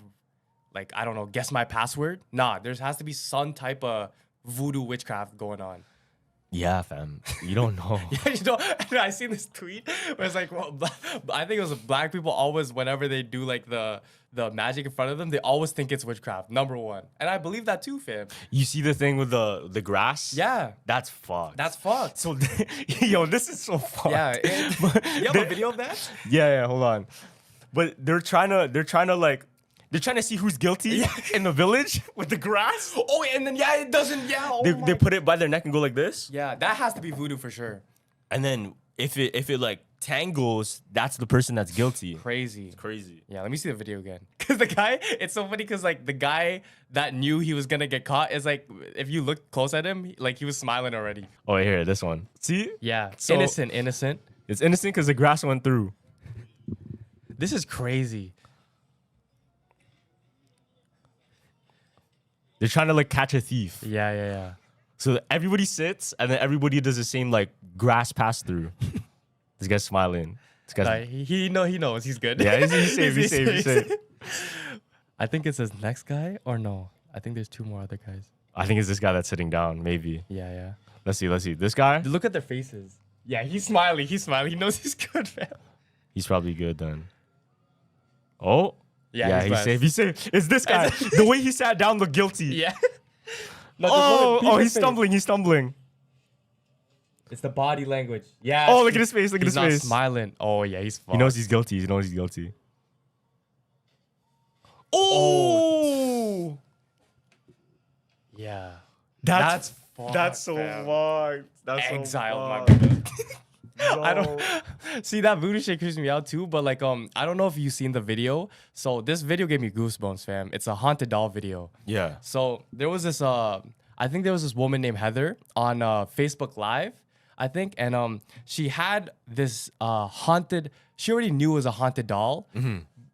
I don't know, guess my password. Nah, there has to be some type of voodoo witchcraft going on. Yeah, fam. You don't know. I seen this tweet where it's like, well, I think it was black people always, whenever they do like the magic in front of them, they always think it's witchcraft, number one. And I believe that too, fam. You see the thing with the grass? Yeah. That's fucked. That's fucked. So, yo, this is so fucked. Yeah. You have a video of that? Yeah, hold on. But they're trying to see who's guilty in the village with the grass. Oh, and then it doesn't. They put it by their neck and go like this. Yeah, that has to be voodoo for sure. And then if it like tangles, that's the person that's guilty. Crazy. It's crazy. Yeah, let me see the video again. Cause the guy, it's so funny because like the guy that knew he was gonna get caught is like, if you look close at him, like he was smiling already. Oh, here, this one. See? Yeah. So, innocent. It's innocent because the grass went through. This is crazy. They're trying to like catch a thief. Yeah. So everybody sits, and then everybody does the same like grass pass through. This guy's smiling. This guy's he knows he's good. yeah, he's safe. He's safe. I think it's his next guy or no. I think there's 2 more other guys. I think it's this guy that's sitting down. Maybe. Yeah. Let's see. This guy. Look at their faces. Yeah, he's smiling. He knows he's good, man. He's probably good then. Oh. Yeah, he's safe. He's safe. It's this guy. The way he sat down looked guilty. Yeah. No, he's stumbling. He's stumbling. It's the body language. Yeah. Oh, look at his face. Look at his face. He's not smiling. Oh, yeah, he's fucked. He knows he's guilty. Oh. Yeah. That's fucked, That's so fam. fucked. That's Exiled, so my fucked. brother. I don't see that voodoo shit creeps me out too, but like I don't know if you've seen the video. So this video gave me goosebumps, fam. It's a haunted doll video. Yeah. So there was this I think there was this woman named Heather on Facebook Live, I think, and she had this haunted. She already knew it was a haunted doll,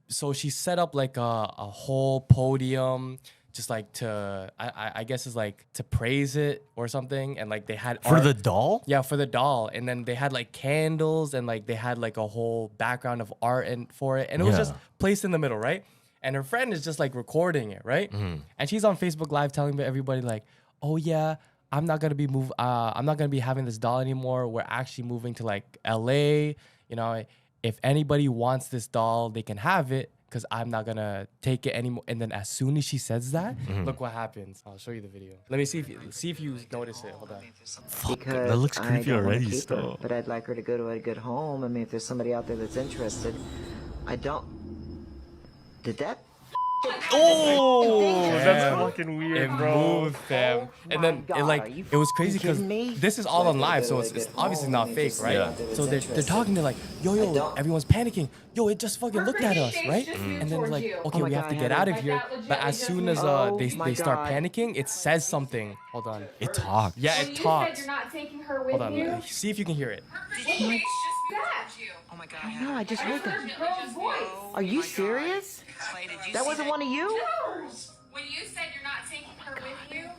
so she set up like a whole podium. Just like to, I guess it's like to praise it or something, and like they had For art. the doll? Yeah, for the doll, and then they had like candles, and like they had like a whole background of art and for it, and it was just placed in the middle, right? And her friend is just like recording it, right? And she's on Facebook Live telling everybody like, "Oh yeah, I'm not gonna be I'm not gonna be having this doll anymore. We're actually moving to like LA. You know, if anybody wants this doll, they can have it." Because I'm not gonna take it anymore. And then as soon as she says that, look what happens. I'll show you the video. Let me see if you notice it. Hold on. Because that looks creepy I don't wanna already keep her, still. but I'd like her to go to a good home. I mean, if there's somebody out there that's interested, I don't. Did that? Oh, that's fucking weird, It moved, fam. And then God, are you it was crazy because kidding me? this is all on live, so it's obviously not fake, right? Yeah. So they're talking, they're like, yo, everyone's panicking. Yo, it just fucking looked at us, right? And then like, okay, Oh my we have God, to get Heather. out of here. But as soon as they start panicking, it says something. Hold on. It talks. Yeah, So it you said talks. you're not taking her with Hold on. you? See if you can hear it. Oh my god. No, I just heard that. Girl's voice. Are you serious? Clay, did you That see wasn't one of you? When you said you're not taking her with you?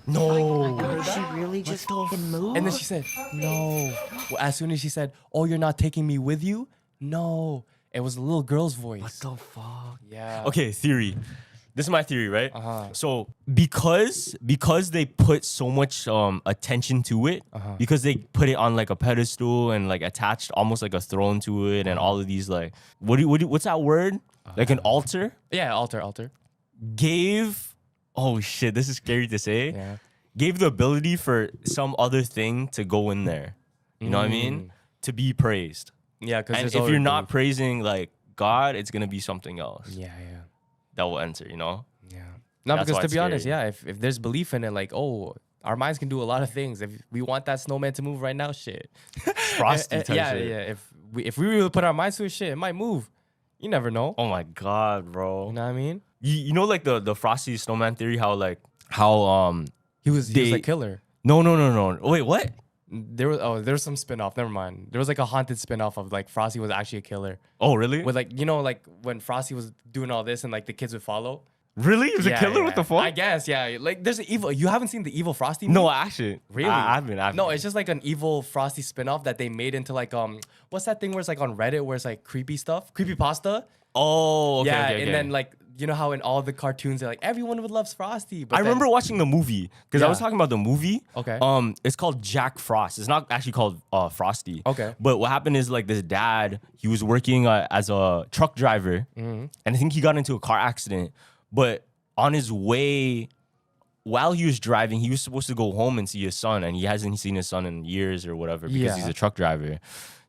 No. Did she really just fucking move? And then she said, no. Well, as soon as she said, oh, you're not taking me with you? No. It was a little girl's voice. What the fuck? Yeah. Okay, theory. This is my theory, right? So because they put so much attention to it, because they put it on like a pedestal and like attached almost like a throne to it, and all of these like what's that word? Like an altar? Yeah, altar. Gave oh shit, this is scary to say. Yeah. Gave the ability for some other thing to go in there. You know what I mean? To be praised. Yeah, because And if you're not praising like God, it's gonna be something else Yeah. that will enter, you know? Yeah. No, That's because why to it's be honest, scary. yeah, if there's belief in it, like, oh, our minds can do a lot of things. If we want that snowman to move right now, shit. Frosty type yeah, shit. yeah. If we really put our minds to it, shit, it might move. You never know. Oh my god, bro. You know what I mean? You know like the Frosty snowman theory, how He was They- a killer. no. Wait, what? There was some spin-off. Never mind. There was like a haunted spin-off of like Frosty was actually a killer. Oh really? With like, you know, like when Frosty was doing all this and like the kids would follow. Really? He was a killer? What the fuck? I guess, yeah. Like there's an evil. You haven't seen the evil Frosty movie? No, actually. Really? I haven't. No, it's just like an evil Frosty spin-off that they made into like what's that thing where it's like on Reddit where it's like creepy stuff? Creepy pasta? Oh, okay, yeah, okay. and then like you know how in all the cartoons they're like everyone would love Frosty. But I remember watching the movie because I Yeah. was talking about the movie. Okay. It's called Jack Frost. It's not actually called Frosty. Okay. But what happened is like this dad, he was working as a truck driver, and I think he got into a car accident. But on his way, while he was driving, he was supposed to go home and see his son, and he hasn't seen his son in years or whatever because he's Yeah. a truck driver.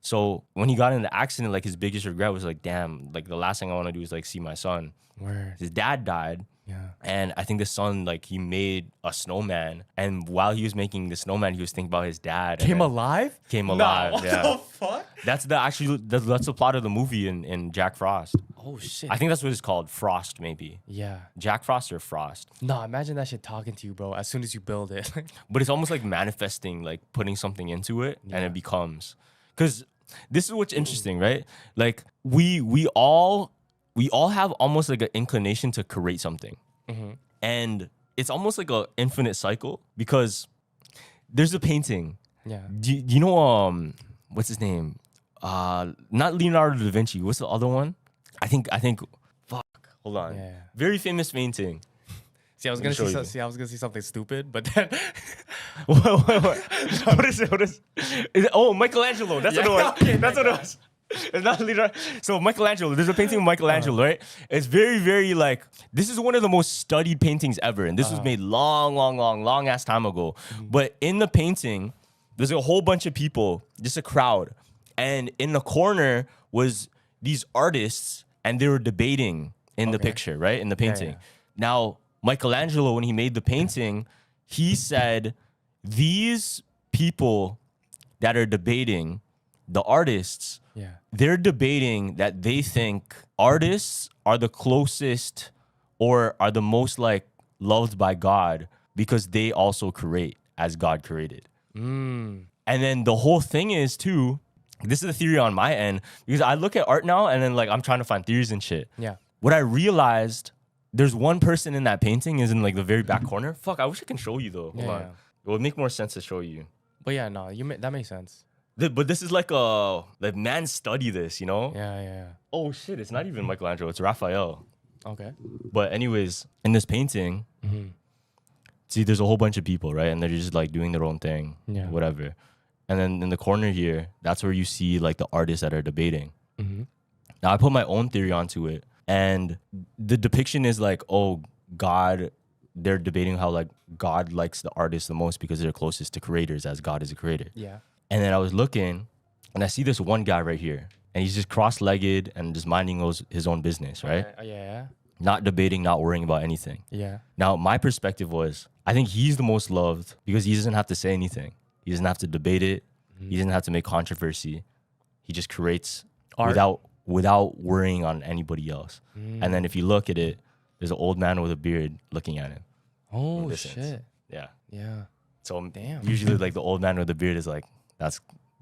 So when he got in the accident, like his biggest regret was like, damn, like the last thing I want to do is like see my son. Word. His dad died. Yeah. And I think the son, like, he made a snowman. And while he was making the snowman, he was thinking about his dad. and Came then alive? Came Nah, alive, what yeah. the fuck? That's the plot of the movie in Jack Frost. Oh shit. I think that's what it's called. Frost, maybe. yeah. Jack Frost or Frost. No, imagine that shit talking to you, bro, as soon as you build it. But it's almost like manifesting, like putting something into it and it becomes. Because this is what's interesting, right? Like, we all have almost like an inclination to create something. And it's almost like a infinite cycle because there's a painting. Yeah. Do you know what's his name? Not Leonardo da Vinci. What's the other one? I think. Fuck. Hold on. Yeah. Very famous painting. See, I was gonna say something stupid, but then What is it? Is it? Oh, Michelangelo. That's what it was. Okay, That's what it was. It's not Leonardo. So Michelangelo. There's a painting of Michelangelo, right? It's very, very like this is one of the most studied paintings ever, and this was made long ass time ago. But in the painting, there's a whole bunch of people, just a crowd, and in the corner was these artists, and they were debating in the picture, right? In the painting. Now, Michelangelo, when he made the painting, he said, these people that are debating, the artists, they're debating that they think artists are the closest or are the most like loved by God because they also create as God created. And then the whole thing is too, this is a theory on my end, because I look at art now and then like I'm trying to find theories and shit. Yeah. What I realized, there's one person in that painting is in like the very back corner. Fuck, I wish I can show you though. Hold on. It would make more sense to show you. But yeah, no, that makes sense. But this is like like man study this, you know? Yeah. Oh shit, it's not even Michelangelo, it's Raphael. Okay. But anyways, in this painting, see, there's a whole bunch of people, right? And they're just like doing their own thing, whatever. And then in the corner here, that's where you see like the artists that are debating. Now I put my own theory onto it. And the depiction is like, oh, God, they're debating how like God likes the artists the most because they're closest to creators as God is a creator. Yeah. And then I was looking and I see this one guy right here and he's just cross-legged and just minding his own business, right? Yeah. Not debating, not worrying about anything. Yeah. Now, my perspective was, I think he's the most loved because he doesn't have to say anything. He doesn't have to debate it. He doesn't have to make controversy. He just creates art without worrying on anybody else. And then if you look at it, there's an old man with a beard looking at him. Oh shit. Yeah. Yeah. So damn. Usually like the old man with the beard is like, that's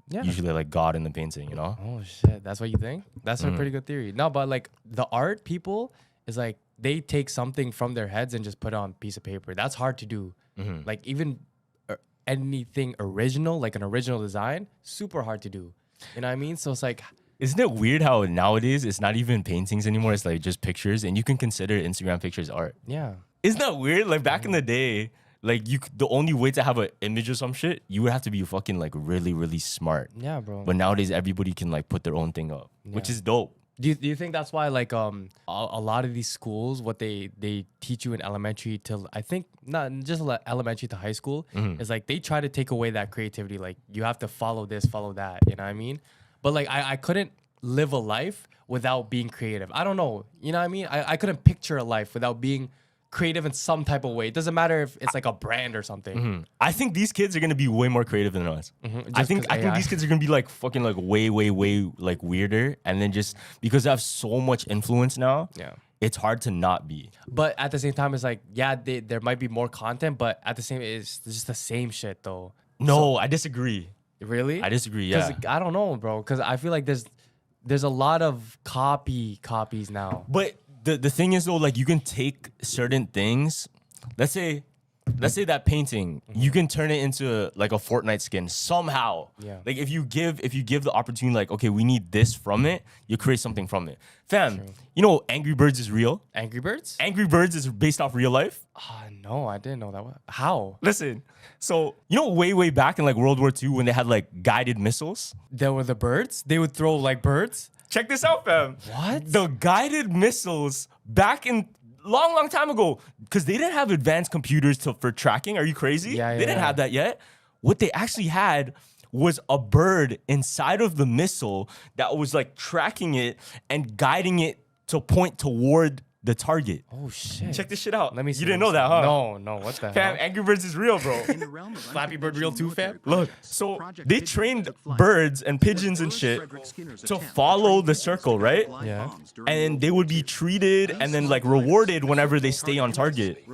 usually like God in the painting, you know? Oh shit. That's what you think? That's a pretty good theory. No, but like the art people is like they take something from their heads and just put it on a piece of paper. That's hard to do. Like even anything original, like an original design, super hard to do. You know what I mean? So it's like, isn't it weird how nowadays it's not even paintings anymore? It's like just pictures, and you can consider Instagram pictures art. Yeah. Isn't that weird? Like back in the day, like the only way to have an image or some shit, you would have to be fucking like really, really smart. Yeah, bro. But nowadays everybody can like put their own thing up, which is dope. Do you think that's why like a lot of these schools, what they teach you in elementary till I think not just elementary to high school is like they try to take away that creativity. Like you have to follow this, follow that. You know what I mean? But like I couldn't live a life without being creative. I don't know. You know what I mean? I couldn't picture a life without being creative in some type of way. It doesn't matter if it's like a brand or something. I think these kids are gonna be way more creative than us. I think these kids are gonna be like fucking like way like weirder, and then just because they have so much influence now, it's hard to not be. But at the same time, it's like there might be more content, but at the same, it's just the same shit though. No, I disagree. Really? I disagree. Yeah, I don't know, bro. Because I feel like there's a lot of copies now. But the thing is though, like you can take certain things. Let's say that painting, you can turn it into like a Fortnite skin somehow. Yeah. Like if you give the opportunity, like, okay, we need this from it, you create something from it. Fam, you know Angry Birds is real? Angry Birds? Angry Birds is based off real life? No, I didn't know that. How? Listen, so you know way back in like World War II when they had like guided missiles? There were the birds? They would throw like birds? Check this out, fam. What? The guided missiles back in long time ago, because they didn't have advanced computers for tracking. Are you crazy? Yeah, they didn't have that yet. What they actually had was a bird inside of the missile that was like tracking it and guiding it to point toward the target. Oh shit. Check this shit out. Let me see. You didn't know that, huh? No, what the Fam, hell? Angry Birds is real, bro. Flappy Bird real too, fam? Look, so they trained birds and pigeons and shit to follow the circle, right? Yeah. And they would be treated and then like rewarded whenever they stay on target.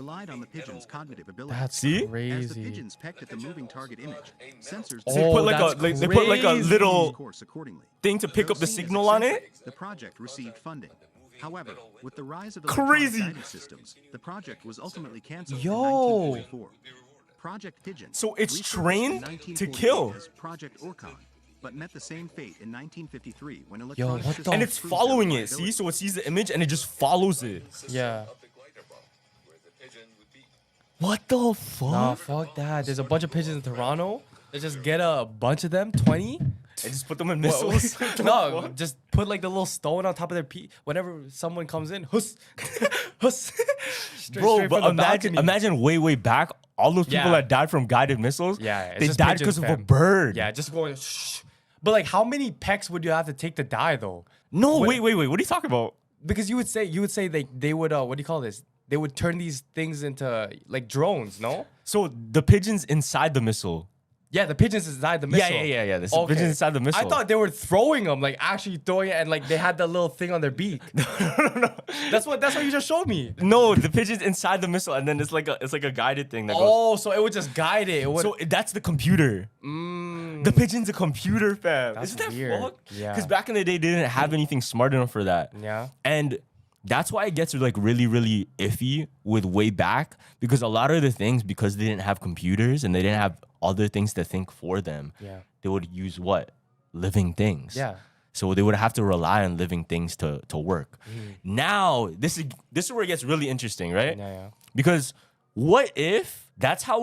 That's See? crazy. They put like a little thing to pick up the signal on it. The project received funding. However, with the rise of Crazy. electronic guidance systems, the project was ultimately canceled Yo. in 1954. Project Pigeon. So it's resurfaced trained in to 1948 kill. as Project Orcon, but met the same fate in 1953 when Yo, electronic what the- systems And it's proved their following it. reliability. See, so it sees the image and it just follows it. Yeah. What the fuck? Nah, fuck that. There's a bunch of pigeons in Toronto. Let's just get a bunch of them, 20. And just put them in missiles. No, just put like the little stone on top of their feet. Whenever someone comes in, huss, huss. Bro, Straight but from the imagine, balcony. imagine way back, all those people Yeah. that died from guided missiles. Yeah, it's they just died pigeons, because of a fam. bird. Yeah, just going. Shh. But like, how many pecks would you have to take to die though? No, What- wait. What are you talking about? Because you would say they would what do you call this? They would turn these things into like drones, no? So the pigeons inside the missile. Yeah, the pigeons inside the missile. Yeah. The pigeons inside the missile. I thought they were throwing them, like actually throwing it, and like they had that little thing on their beak. No. That's what you just showed me. No, the pigeons inside the missile, and then it's like a guided thing that goes. Oh, so it would just guide it. It would. So that's the computer. The pigeon's a computer, fam. That's Isn't that weird. fucked? Yeah. Because back in the day, they didn't have anything smart enough for that. Yeah. And that's why it gets like really iffy with way back, because a lot of the things, because they didn't have computers and they didn't have other things to think for them, Yeah. they would use what? Living things. Yeah. So they would have to rely on living things to work. Now, this is where it gets really interesting, right? Yeah. Because what if that's how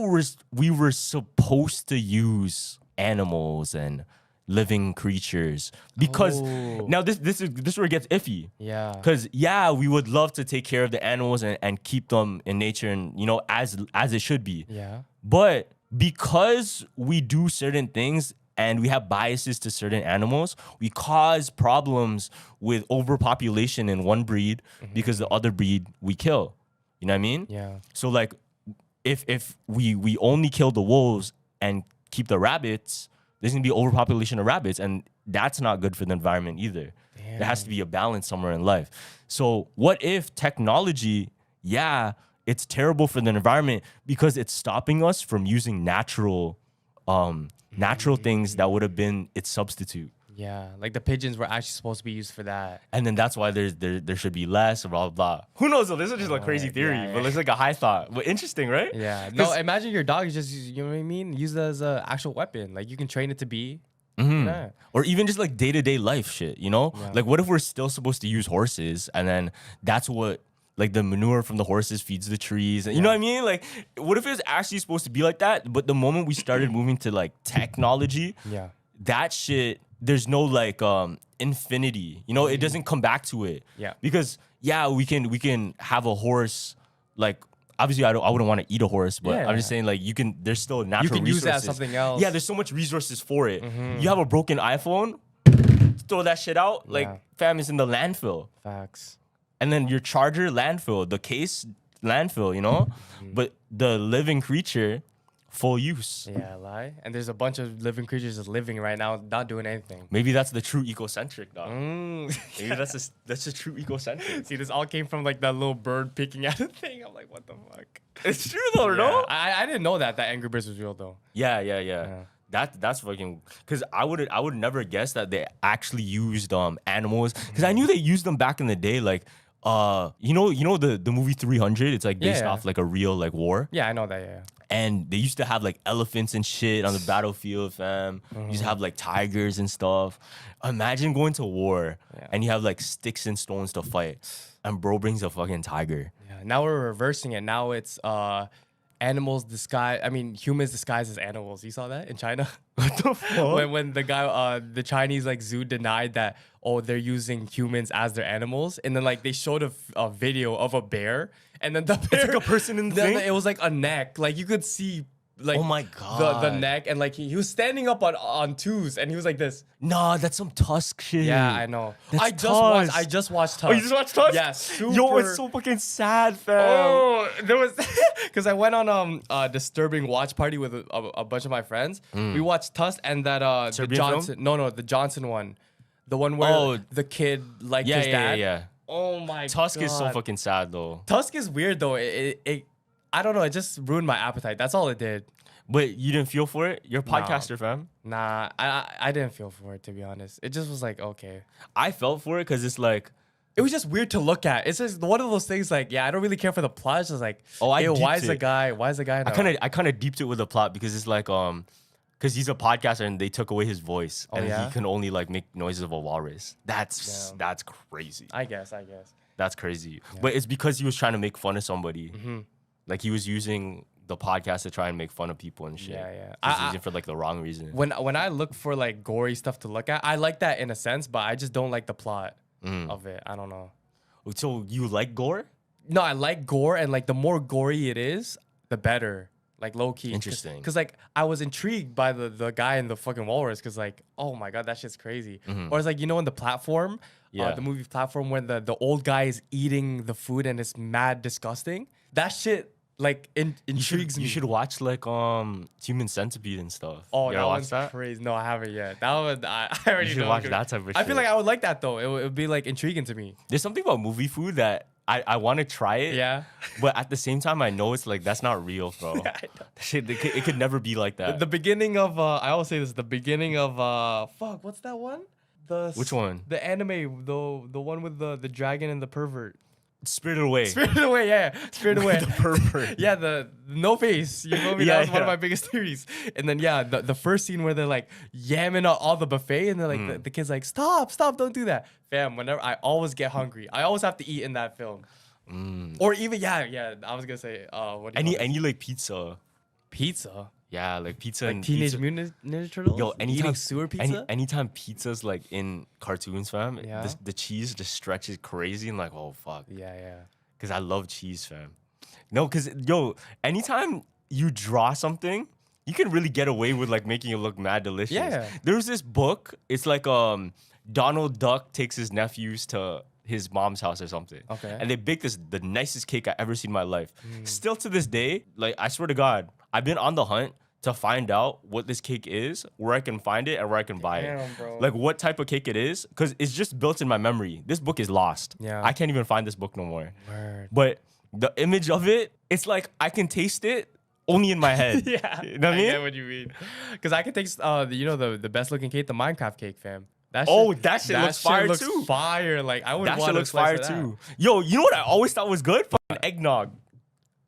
we were supposed to use animals and living creatures? Because Oh. now this is where it gets iffy. Yeah. Because we would love to take care of the animals and keep them in nature and as it should be. Yeah. But because we do certain things and we have biases to certain animals, we cause problems with overpopulation in one breed because the other breed we kill. You know what I mean? Yeah. So like if we only kill the wolves and keep the rabbits, there's gonna be overpopulation of rabbits, and that's not good for the environment either. There has to be a balance somewhere in life. So what if technology, it's terrible for the environment because it's stopping us from using natural things that would have been its substitute. Yeah. Like the pigeons were actually supposed to be used for that. And then that's why there should be less, blah, blah, blah. Who knows? Though? This is just a crazy theory, yeah. but it's like a high thought. But interesting, right? Yeah. No, imagine your dog is just, you know what I mean? Use it as an actual weapon. Like you can train it to be. Yeah. Or even just like day-to-day life shit, you know? Yeah. Like what if we're still supposed to use horses and then that's what like the manure from the horses feeds the trees. You know what I mean? Like what if it's actually supposed to be like that? But the moment we started moving to like technology, Yeah. that shit, there's no like infinity. You know, it doesn't come back to it. Yeah. Because we can have a horse, like obviously I wouldn't want to eat a horse, but Yeah. I'm just saying like there's still natural can use resources. that as something else. Yeah, there's so much resources for it. You have a broken iPhone, throw that shit out, like Yeah. fam, is in the landfill. Facts. And then your charger, landfill, the case, landfill, you know? But the living creature, full use. Yeah, lie. And there's a bunch of living creatures just living right now, not doing anything. Maybe that's the true ecocentric, dog. Mm. Maybe that's a true ecocentric. See, this all came from like that little bird picking at a thing. I'm like, what the fuck? It's true though, no? I didn't know that Angry Birds was real though. Yeah. That's fucking, because I would never guess that they actually used animals, because I knew they used them back in the day, like you know the movie 300, it's like based off like a real like war. Yeah, I know that. Yeah. And they used to have like elephants and shit on the battlefield, fam. Used to have like tigers and stuff. Imagine going to war and you have like sticks and stones to fight, and bro brings a fucking tiger. Yeah. Now we're reversing it. Now it's animals disguise. I mean, humans disguised as animals. You saw that in China? What the fuck? when the guy, the Chinese like zoo denied that, they're using humans as their animals, and then like they showed a video of a bear, and then the bear, like a person in the thing? it was like a neck, like you could see. Like, oh my god, the neck, and like he was standing up on twos, and he was like this. Nah, that's some Tusk shit. Yeah, I know. That's I Tusk. just watched Tusk. Oh, you just watched Tusk? Yeah, super. Yo, it's so fucking sad, fam. Oh, there was because I went on a disturbing watch party with a bunch of my friends. We watched Tusk and that the Serbian Johnson. film? No, the Johnson one, the one where the kid liked his dad. Yeah. Oh my Tusk god. is so fucking sad though. Tusk is weird though. It I don't know. It just ruined my appetite. That's all it did. But you didn't feel for it? You're a podcaster, fam. Nah, I didn't feel for it, to be honest. It just was like, okay. I felt for it because it's like, It was just weird to look at. It's just one of those things like, yeah, I don't really care for the plot. It's just like, I why is deeped the it. guy? Why is the guy? I kind of deeped it with the plot because it's like because he's a podcaster and they took away his voice and yeah? he can only like make noises of a walrus. That's crazy. I guess. That's crazy. Yeah. But it's because he was trying to make fun of somebody. Like he was using the podcast to try and make fun of people and shit. Yeah. He's using it for like the wrong reason. When I look for like gory stuff to look at, I like that in a sense, but I just don't like the plot of it. I don't know. So you like Gore? No, I like gore, and like the more gory it is, the better. Like low key. Interesting. Because like I was intrigued by the guy in the fucking walrus. Because like, oh my god, that shit's crazy. Or it's like, you know, in the platform, the movie Platform, when the old guy is eating the food and it's mad disgusting. That shit like intrigues me. You should watch like Human Centipede and stuff. Oh, you that watch one's that? crazy. No, I haven't yet. That one, I already You should know. watch that type of shit. I feel like I would like that though. It would be like intriguing to me. There's something about movie food that I want to try it. Yeah. But at the same time, I know it's like, that's not real, bro. Yeah, I know. Shit, it could never be like that. The beginning of I always say this. The beginning of fuck. What's that one? Which one? The anime, the one with the dragon and the pervert. Spirited Away. Spirited Away, yeah. Spirited Away. The pervert. Yeah, the no face. You know me? Yeah, That was one of yeah. my biggest theories. And then yeah, the first scene where they're like yamming all the buffet, and they're like the kid's like, stop, don't do that. Fam, whenever I always get hungry. I always have to eat in that film. Or even yeah. I was gonna say what do you call Any like pizza. pizza? Yeah, like pizza Like and Teenage pizza. Mutant Ninja Turtles? Yo, anytime eating sewer pizza? anytime pizza's like in cartoons, fam, Yeah. the cheese just stretches crazy and like, oh fuck. Yeah. Cause I love cheese, fam. No, cause yo, anytime you draw something, you can really get away with like making it look mad delicious. Yeah. There's this book. It's like Donald Duck takes his nephews to his mom's house or something. Okay. And they bake the nicest cake I ever seen in my life. Still to this day, like I swear to God, I've been on the hunt to find out what this cake is, where I can find it, and where I can buy it. Damn, bro. Like what type of cake it is, because it's just built in my memory. This book is lost. Yeah. I can't even find this book no more. Word. But the image of it, it's like I can taste it only in my head. Yeah. You know what I mean? get what you mean. Because I can taste the best looking cake, the Minecraft cake, fam. That That shit looks fire looks too. Fire. Like I would That want shit to looks fire that. too. Yo, you know what I always thought was good? Fucking eggnog.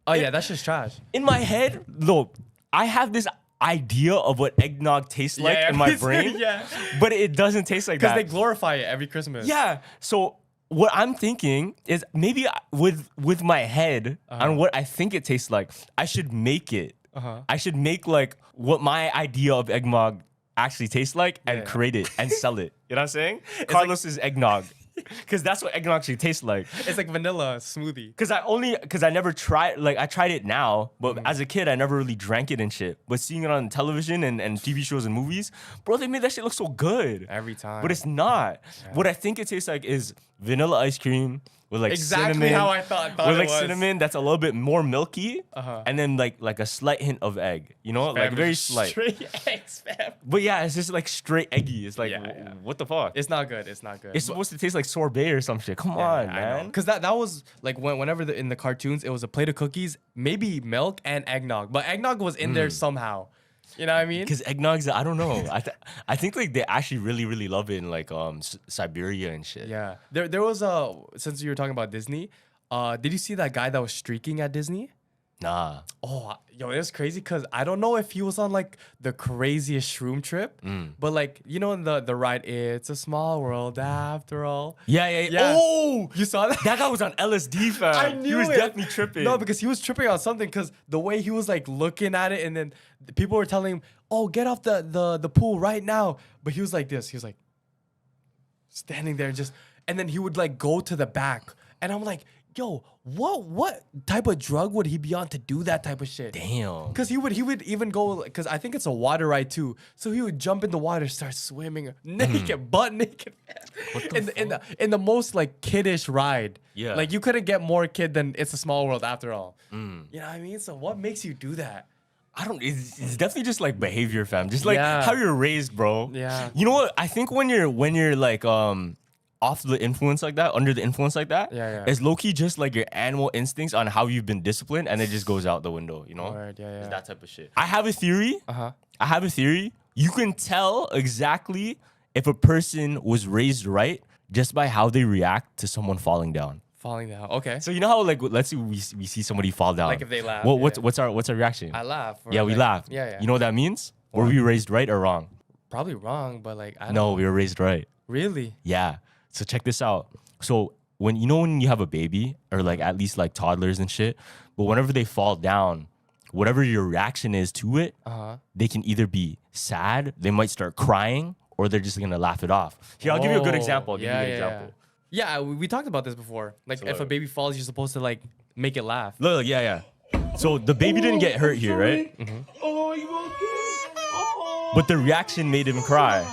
Oh yeah, that shit's trash. In my head, look, I have this idea of what eggnog tastes like in my brain. Yeah. But it doesn't taste like Because that. they glorify it every Christmas. Yeah. So what I'm thinking is maybe with my head on what I think it tastes like, I should make it. I should make like what my idea of eggnog actually tastes like and create it and sell it. You know what I'm saying? Carlos's eggnog. Because that's what eggnog actually tastes like. It's like vanilla smoothie. Because I never tried, like I tried it now, but as a kid, I never really drank it and shit. But seeing it on television and TV shows and movies, bro, they made that shit look so good. Every time. But it's not. What I think it tastes like is vanilla ice cream with like Exactly cinnamon. how I thought with it like was. cinnamon that's a little bit more milky. And then like a slight hint of egg. You know? Like Fam, very just slight. Straight eggs, fam. But yeah, it's just like straight eggy. It's like, what the fuck? It's not good. It's not good. It's supposed to taste like sorbet or some shit. Come on, man. Because that was like whenever in the cartoons, it was a plate of cookies, maybe milk and eggnog. But eggnog was in there somehow. You know what I mean? Because eggnog's, I don't know. I think like they actually really, really love it in like Siberia and shit. Yeah. There was since you were talking about Disney, did you see that guy that was streaking at Disney? Nah. Oh, yo, it was crazy because I don't know if he was on like the craziest shroom trip, but like, you know, in the ride, it's a small world after all. Yeah. Oh, you saw that? That guy was on LSD, fam. I knew he was it. definitely tripping. No, because he was tripping on something because the way he was like looking at it, and then people were telling him, oh, get off the pool right now. But he was like this. He was like standing there and then he would like go to the back. And I'm like, yo, what type of drug would he be on to do that type of shit? Damn. Because he would even go, because I think it's a water ride too. So he would jump in the water, start swimming naked, butt naked. In the most like kiddish ride. Yeah. Like you couldn't get more kid than It's a Small World after all. You know what I mean? So what makes you do that? I don't. It's definitely just like behavior, fam. Just like Yeah. how you're raised, bro. Yeah. You know what? I think when you're like off the influence like that, under the influence like that, Yeah. it's low key just like your animal instincts on how you've been disciplined, and it just goes out the window. You know? Word, yeah. It's that type of shit. I have a theory. You can tell exactly if a person was raised right just by how they react to someone falling down. Falling down. Okay. So you know how like let's say we see somebody fall down. Like if they laugh. What's our reaction? I laugh. Yeah, we laugh. Yeah. You know what that means? Were we raised right or wrong? Probably wrong, but like I don't No, know. we were raised right. Really? Yeah. So check this out. So when you have a baby or like at least like toddlers and shit, but whenever they fall down, whatever your reaction is to it, they can either be sad, they might start crying, or they're just gonna laugh it off. Here, I'll give you a good example. Yeah, we talked about this before. Like if a baby falls, you're supposed to like make it laugh. Look, yeah. So the baby didn't get hurt here, right? But the reaction made him cry.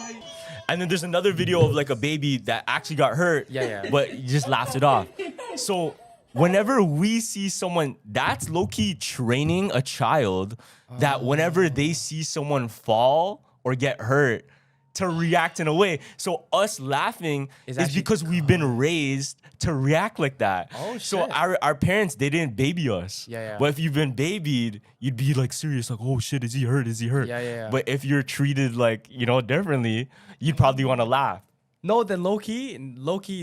And then there's another video of like a baby that actually got hurt, but he just laughed it off. So whenever we see someone, that's low-key training a child that whenever they see someone fall or get hurt, to react in a way. So us laughing is because we've been raised to react like that. Oh, shit. So our parents, they didn't baby us. Yeah. But if you've been babied, you'd be like serious, like, oh shit, is he hurt? Yeah. But if you're treated like, differently, you'd probably want to laugh. No, then low key,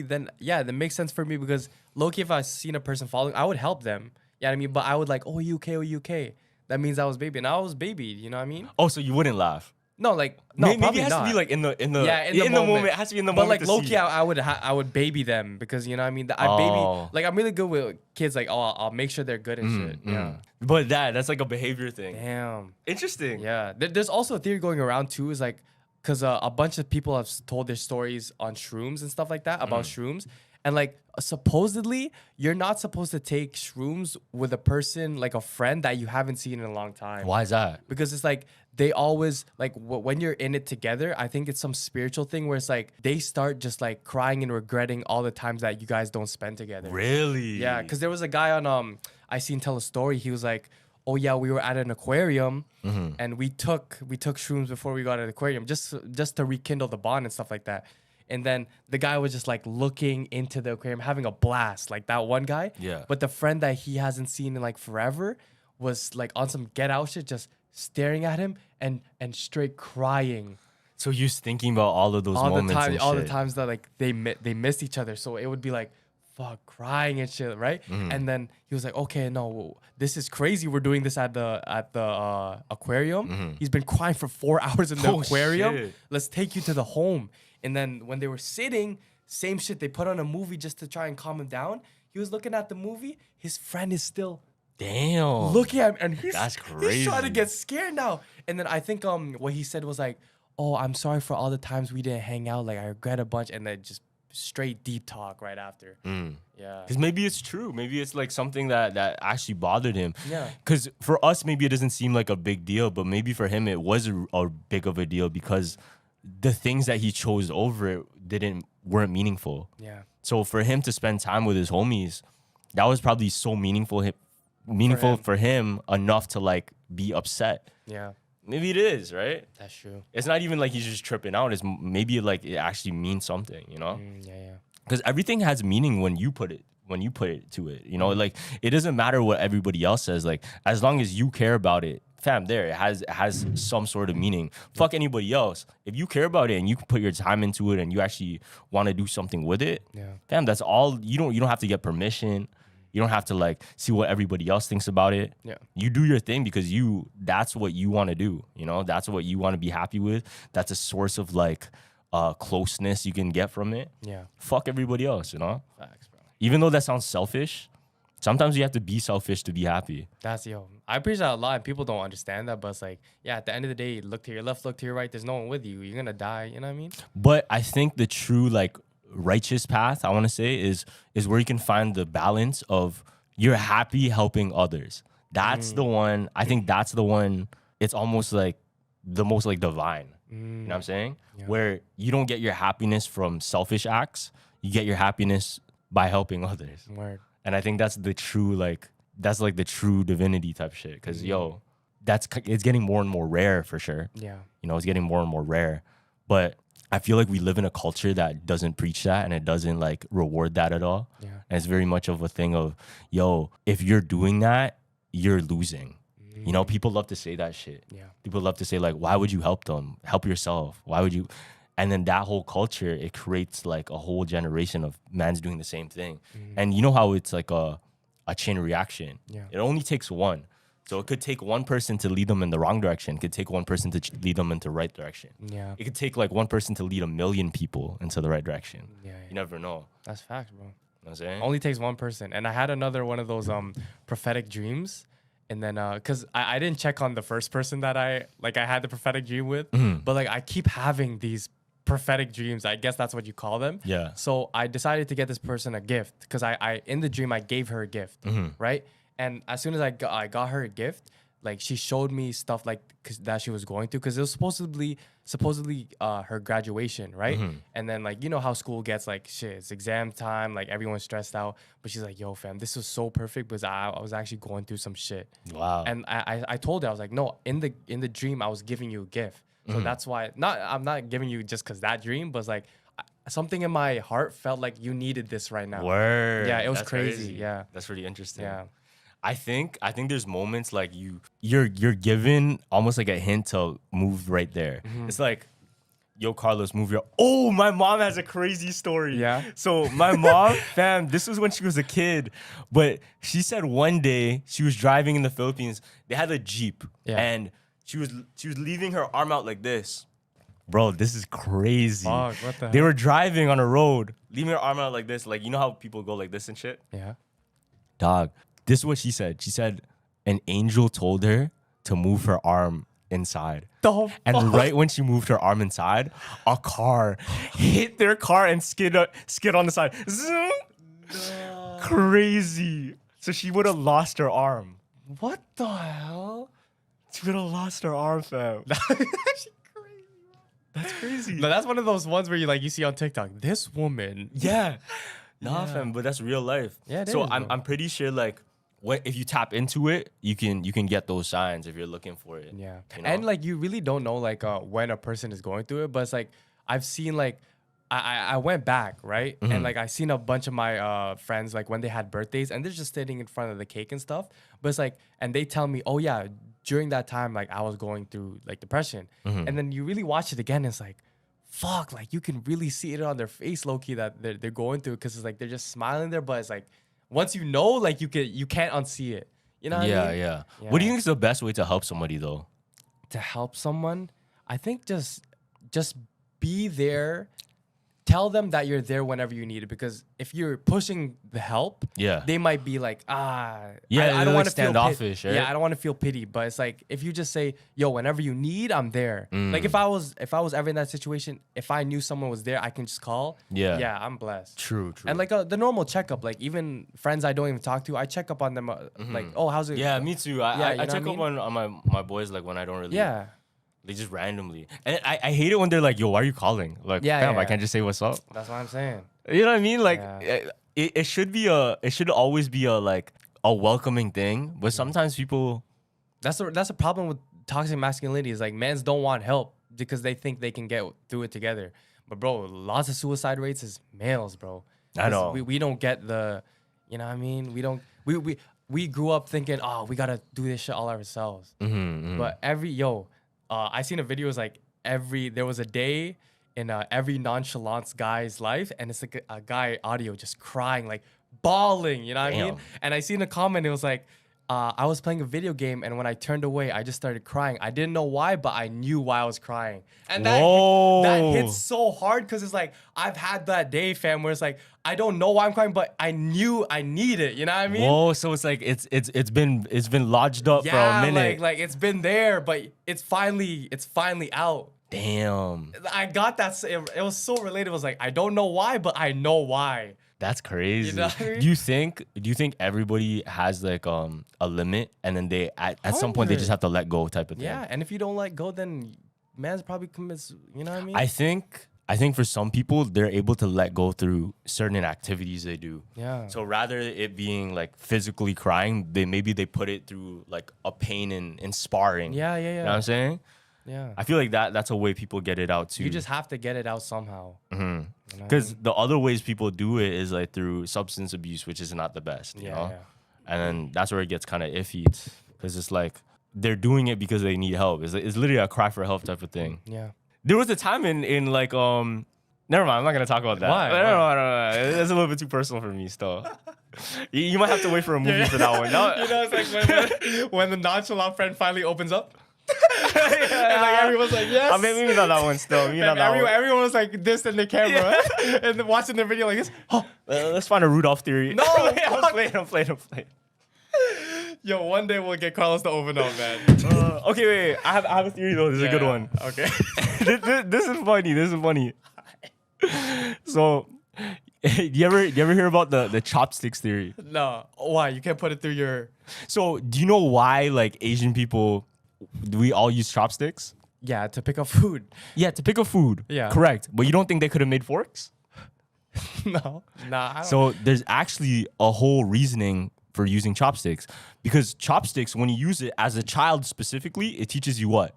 then yeah, that makes sense for me because low key, if I seen a person falling, I would help them. Yeah, you know what I mean, but I would like, oh, you okay? Oh, you okay? That means I was baby, and I was babied. You know what I mean? Oh, so you wouldn't laugh? No, like no, maybe it has not. to be like in the moment. It has to be in the but moment. But like low key, I would baby them because you know what I mean. Baby, like I'm really good with kids. Like I'll make sure they're good and shit. Yeah. But that's like a behavior thing. Damn. Interesting. Yeah. There's also a theory going around too. Is like because a bunch of people have told their stories on shrooms and stuff like that about shrooms. And like supposedly you're not supposed to take shrooms with a person like a friend that you haven't seen in a long time. Why is that? Because it's like they always like when you're in it together, I think it's some spiritual thing where it's like they start just like crying and regretting all the times that you guys don't spend together. Really? Yeah, because there was a guy on I seen tell a story. He was like, oh yeah, we were at an aquarium and we took shrooms before we got to the aquarium just to rekindle the bond and stuff like that. And then the guy was just like looking into the aquarium, having a blast, like that one guy. Yeah. But the friend that he hasn't seen in like forever was like on some get out shit, just staring at him and straight crying. So you're thinking about all of those moments and all the shit. times that like they missed each other. So it would be like, fuck, crying and shit, right? And then he was like, okay, no, this is crazy. We're doing this at the aquarium. He's been crying for 4 hours in the aquarium. Shit. Let's take you to the home. And then when they were sitting, same shit. They put on a movie just to try and calm him down. He was looking at the movie. His friend is still looking at him, and that's crazy. He's trying to get scared now. And then I think what he said was like, "Oh, I'm sorry for all the times we didn't hang out. Like I regret a bunch." And then just straight deep talk right after. Yeah. Because maybe it's true. Maybe it's like something that actually bothered him. Yeah. Because for us, maybe it doesn't seem like a big deal, but maybe for him it was a big of a deal because the things that he chose over it weren't meaningful. Yeah. So for him to spend time with his homies, that was probably so meaningful for him enough to like be upset. Yeah. Maybe it is, right? That's true. It's not even like he's just tripping out. It's maybe like it actually means something, Yeah. Because everything has meaning when you put it to it. Like it doesn't matter what everybody else says. Like as long as you care about it, fam, it has some sort of meaning. Fuck anybody else. If you care about it and you can put your time into it and you actually want to do something with it, fam, that's all. You don't have to get permission. You don't have to like see what everybody else thinks about it. Yeah. You do your thing because that's what you want to do. That's what you want to be happy with. That's a source of like closeness you can get from it. Yeah. Fuck everybody else, Facts, bro. Even though that sounds selfish, sometimes you have to be selfish to be happy. I appreciate that a lot, and people don't understand that. But it's like, yeah, at the end of the day, look to your left, look to your right. There's no one with you. You're gonna die. You know what I mean? But I think the true like righteous path, I want to say, is where you can find the balance of you're happy helping others. That's the one. I think that's the one. It's almost like the most like divine. You know what I'm saying? Yeah. Where you don't get your happiness from selfish acts. You get your happiness by helping others. Word. And I think that's the true that's the true divinity type shit. Because it's getting more and more rare for sure. Yeah. It's getting more and more rare. But I feel like we live in a culture that doesn't preach that and it doesn't like reward that at all. Yeah. And it's very much of a thing of, if you're doing that, you're losing. People love to say that shit. Yeah. People love to say like, why would you help them? Help yourself. Why would you? And then that whole culture, it creates like a whole generation of mans doing the same thing. And you know how it's like a chain reaction. Yeah. It only takes one. So it could take one person to lead them in the wrong direction. It could take one person to lead them into the right direction. Yeah. It could take like one person to lead 1 million people into the right direction. Yeah. You never know. That's facts, bro. You know what I'm saying? Only takes one person. And I had another one of those prophetic dreams. And then because I didn't check on the first person that I had the prophetic dream with, but like I keep having these prophetic dreams. I guess that's what you call them. Yeah. So I decided to get this person a gift because I in the dream I gave her a gift, right? And as soon as I got her a gift, like she showed me stuff like that she was going through because it was supposedly her graduation, right? And then like you know how school gets like shit, it's exam time, like everyone's stressed out. But she's like, yo, fam, this was so perfect because I was actually going through some shit. Wow. And I told her, I was like, no, in the dream I was giving you a gift. So that's why I'm not giving you just because that dream, but it's like something in my heart felt like you needed this right now. Word. Yeah, it was That's crazy. Yeah. That's really interesting. Yeah. I think there's moments like you're given almost like a hint to move right there. It's like, yo, Carlos, move your. Oh, my mom has a crazy story. Yeah. So my mom, fam, this was when she was a kid, but she said one day she was driving in the Philippines. They had a Jeep, and she was leaving her arm out like this. Bro, this is crazy. Fuck, what the They hell? were driving on a road, leaving her arm out like this. Like, you know how people go like this and shit? Yeah. Dog, this is what she said. She said an angel told her to move her arm inside. And right when she moved her arm inside, a car hit their car and skid on the side. Zoom. No. Crazy. So she would have lost her arm. What the hell? She would have lost her arm, fam. That's crazy. That's crazy. No, that's one of those ones where you see on TikTok. This woman. Yeah. Nah, fam, but that's real life. Yeah, it so is, I'm pretty sure like if you tap into it, you can get those signs if you're looking for it. Yeah. You know? And like you really don't know like when a person is going through it, but it's like I've seen like I went back, right? And like I seen a bunch of my friends like when they had birthdays and they're just sitting in front of the cake and stuff. But it's like and they tell me, "Oh yeah, during that time like I was going through like depression." And then you really watch it again and it's like fuck, like you can really see it on their face low key that they're going through because it's like they're just smiling there, but it's like once you know, like you can't unsee it. You know what I mean? Yeah. What do you think is the best way to help somebody though? To help someone, I think just be there. Tell them that you're there whenever you need it because if you're pushing the help, they might be like, I don't want to feel standoffish, right? Yeah, I don't want to feel pity. But it's like if you just say, yo, whenever you need, I'm there. Like if I was ever in that situation, if I knew someone was there, I can just call. Yeah, I'm blessed. True. And like the normal checkup, like even friends I don't even talk to, I check up on them. Like, oh, how's it? Yeah, me too. I check up on my boys like when I don't really. Yeah. They just randomly. And I hate it when they're like, yo, why are you calling? Like, fam, I can't just say what's up. That's what I'm saying. You know what I mean? Like, it should always be a welcoming thing. But sometimes people. That's a problem with toxic masculinity is like mans don't want help because they think they can get through it together. But bro, lots of suicide rates is males, bro. I know. We don't get the, you know what I mean? We grew up thinking, oh, we gotta do this shit all ourselves. But I seen a video. It was like there was a day in every nonchalance guy's life, and it's like a guy audio just crying, like bawling. You know what I mean? And I seen a comment. It was like, I was playing a video game, and when I turned away, I just started crying. I didn't know why, but I knew why I was crying. And that hits so hard because it's like I've had that day, fam, where it's like I don't know why I'm crying, but I knew I need it. You know what I mean? Whoa! So it's like it's been lodged up for a minute. like it's been there, but it's finally out. Damn. I got that. It was so relatable. It was like I don't know why, but I know why. That's crazy. You know what I mean? Do you think everybody has like a limit and then they at some point they just have to let go type of thing? Yeah, and if you don't let go, then man's probably commits. You know what I mean? I think for some people they're able to let go through certain activities they do. Yeah. So rather it being like physically crying, they put it through like a pain in sparring. Yeah. You know what I'm saying? Yeah. I feel like that's a way people get it out too. You just have to get it out somehow. Because the other ways people do it is like through substance abuse, which is not the best, you know? Yeah. And then that's where it gets kind of iffy. Because it's like they're doing it because they need help. It's literally a cry for help type of thing. Yeah. There was a time in like never mind. I'm not gonna talk about that. Why? No. It's a little bit too personal for me still. You might have to wait for a movie for that one. No. You know, it's like when the nonchalant friend finally opens up. And like everyone's like, yes. Maybe not that one still. Maybe not that one. Everyone was like this in the camera and watching the video like this. Oh, Let's find a Rudolph theory. No, I'm playing. yo, one day we'll get Carlos to open up, man. Okay, wait. I have a theory though. This is a good one. Okay. This is funny. So, you ever hear about the chopsticks theory? No. Why? You can't put it through your... So, do you know why like Asian people, we all use chopsticks? Yeah, to pick up food. Yeah, to pick up food. Yeah. Correct. But you don't think they could have made forks? No. Nah. I don't. So there's actually a whole reasoning for using chopsticks, because chopsticks, when you use it as a child specifically, it teaches you what?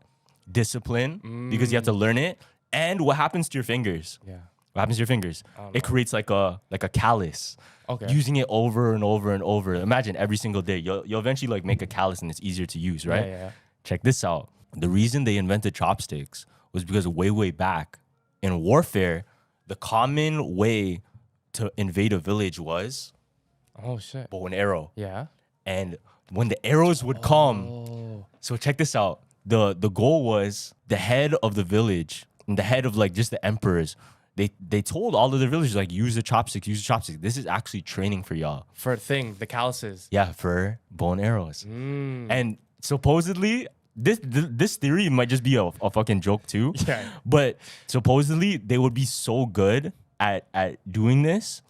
Discipline, because you have to learn it. And what happens to your fingers? Yeah. What happens to your fingers? It creates like a callus. Okay. Using it over and over and over. Imagine every single day. You'll eventually like make a callus and it's easier to use, right? Yeah. Check this out. The reason they invented chopsticks was because way back in warfare, the common way to invade a village was Oh shit. bow and arrow. Yeah. And when the arrows would come, so check this out. The goal was the head of the village and the head of like just the emperors. They told all of the villagers like use the chopsticks, use the chopsticks. This is actually training for y'all. For the calluses. Yeah, for bow and arrows. And supposedly this theory might just be a fucking joke too. Yeah. But supposedly they would be so good at doing this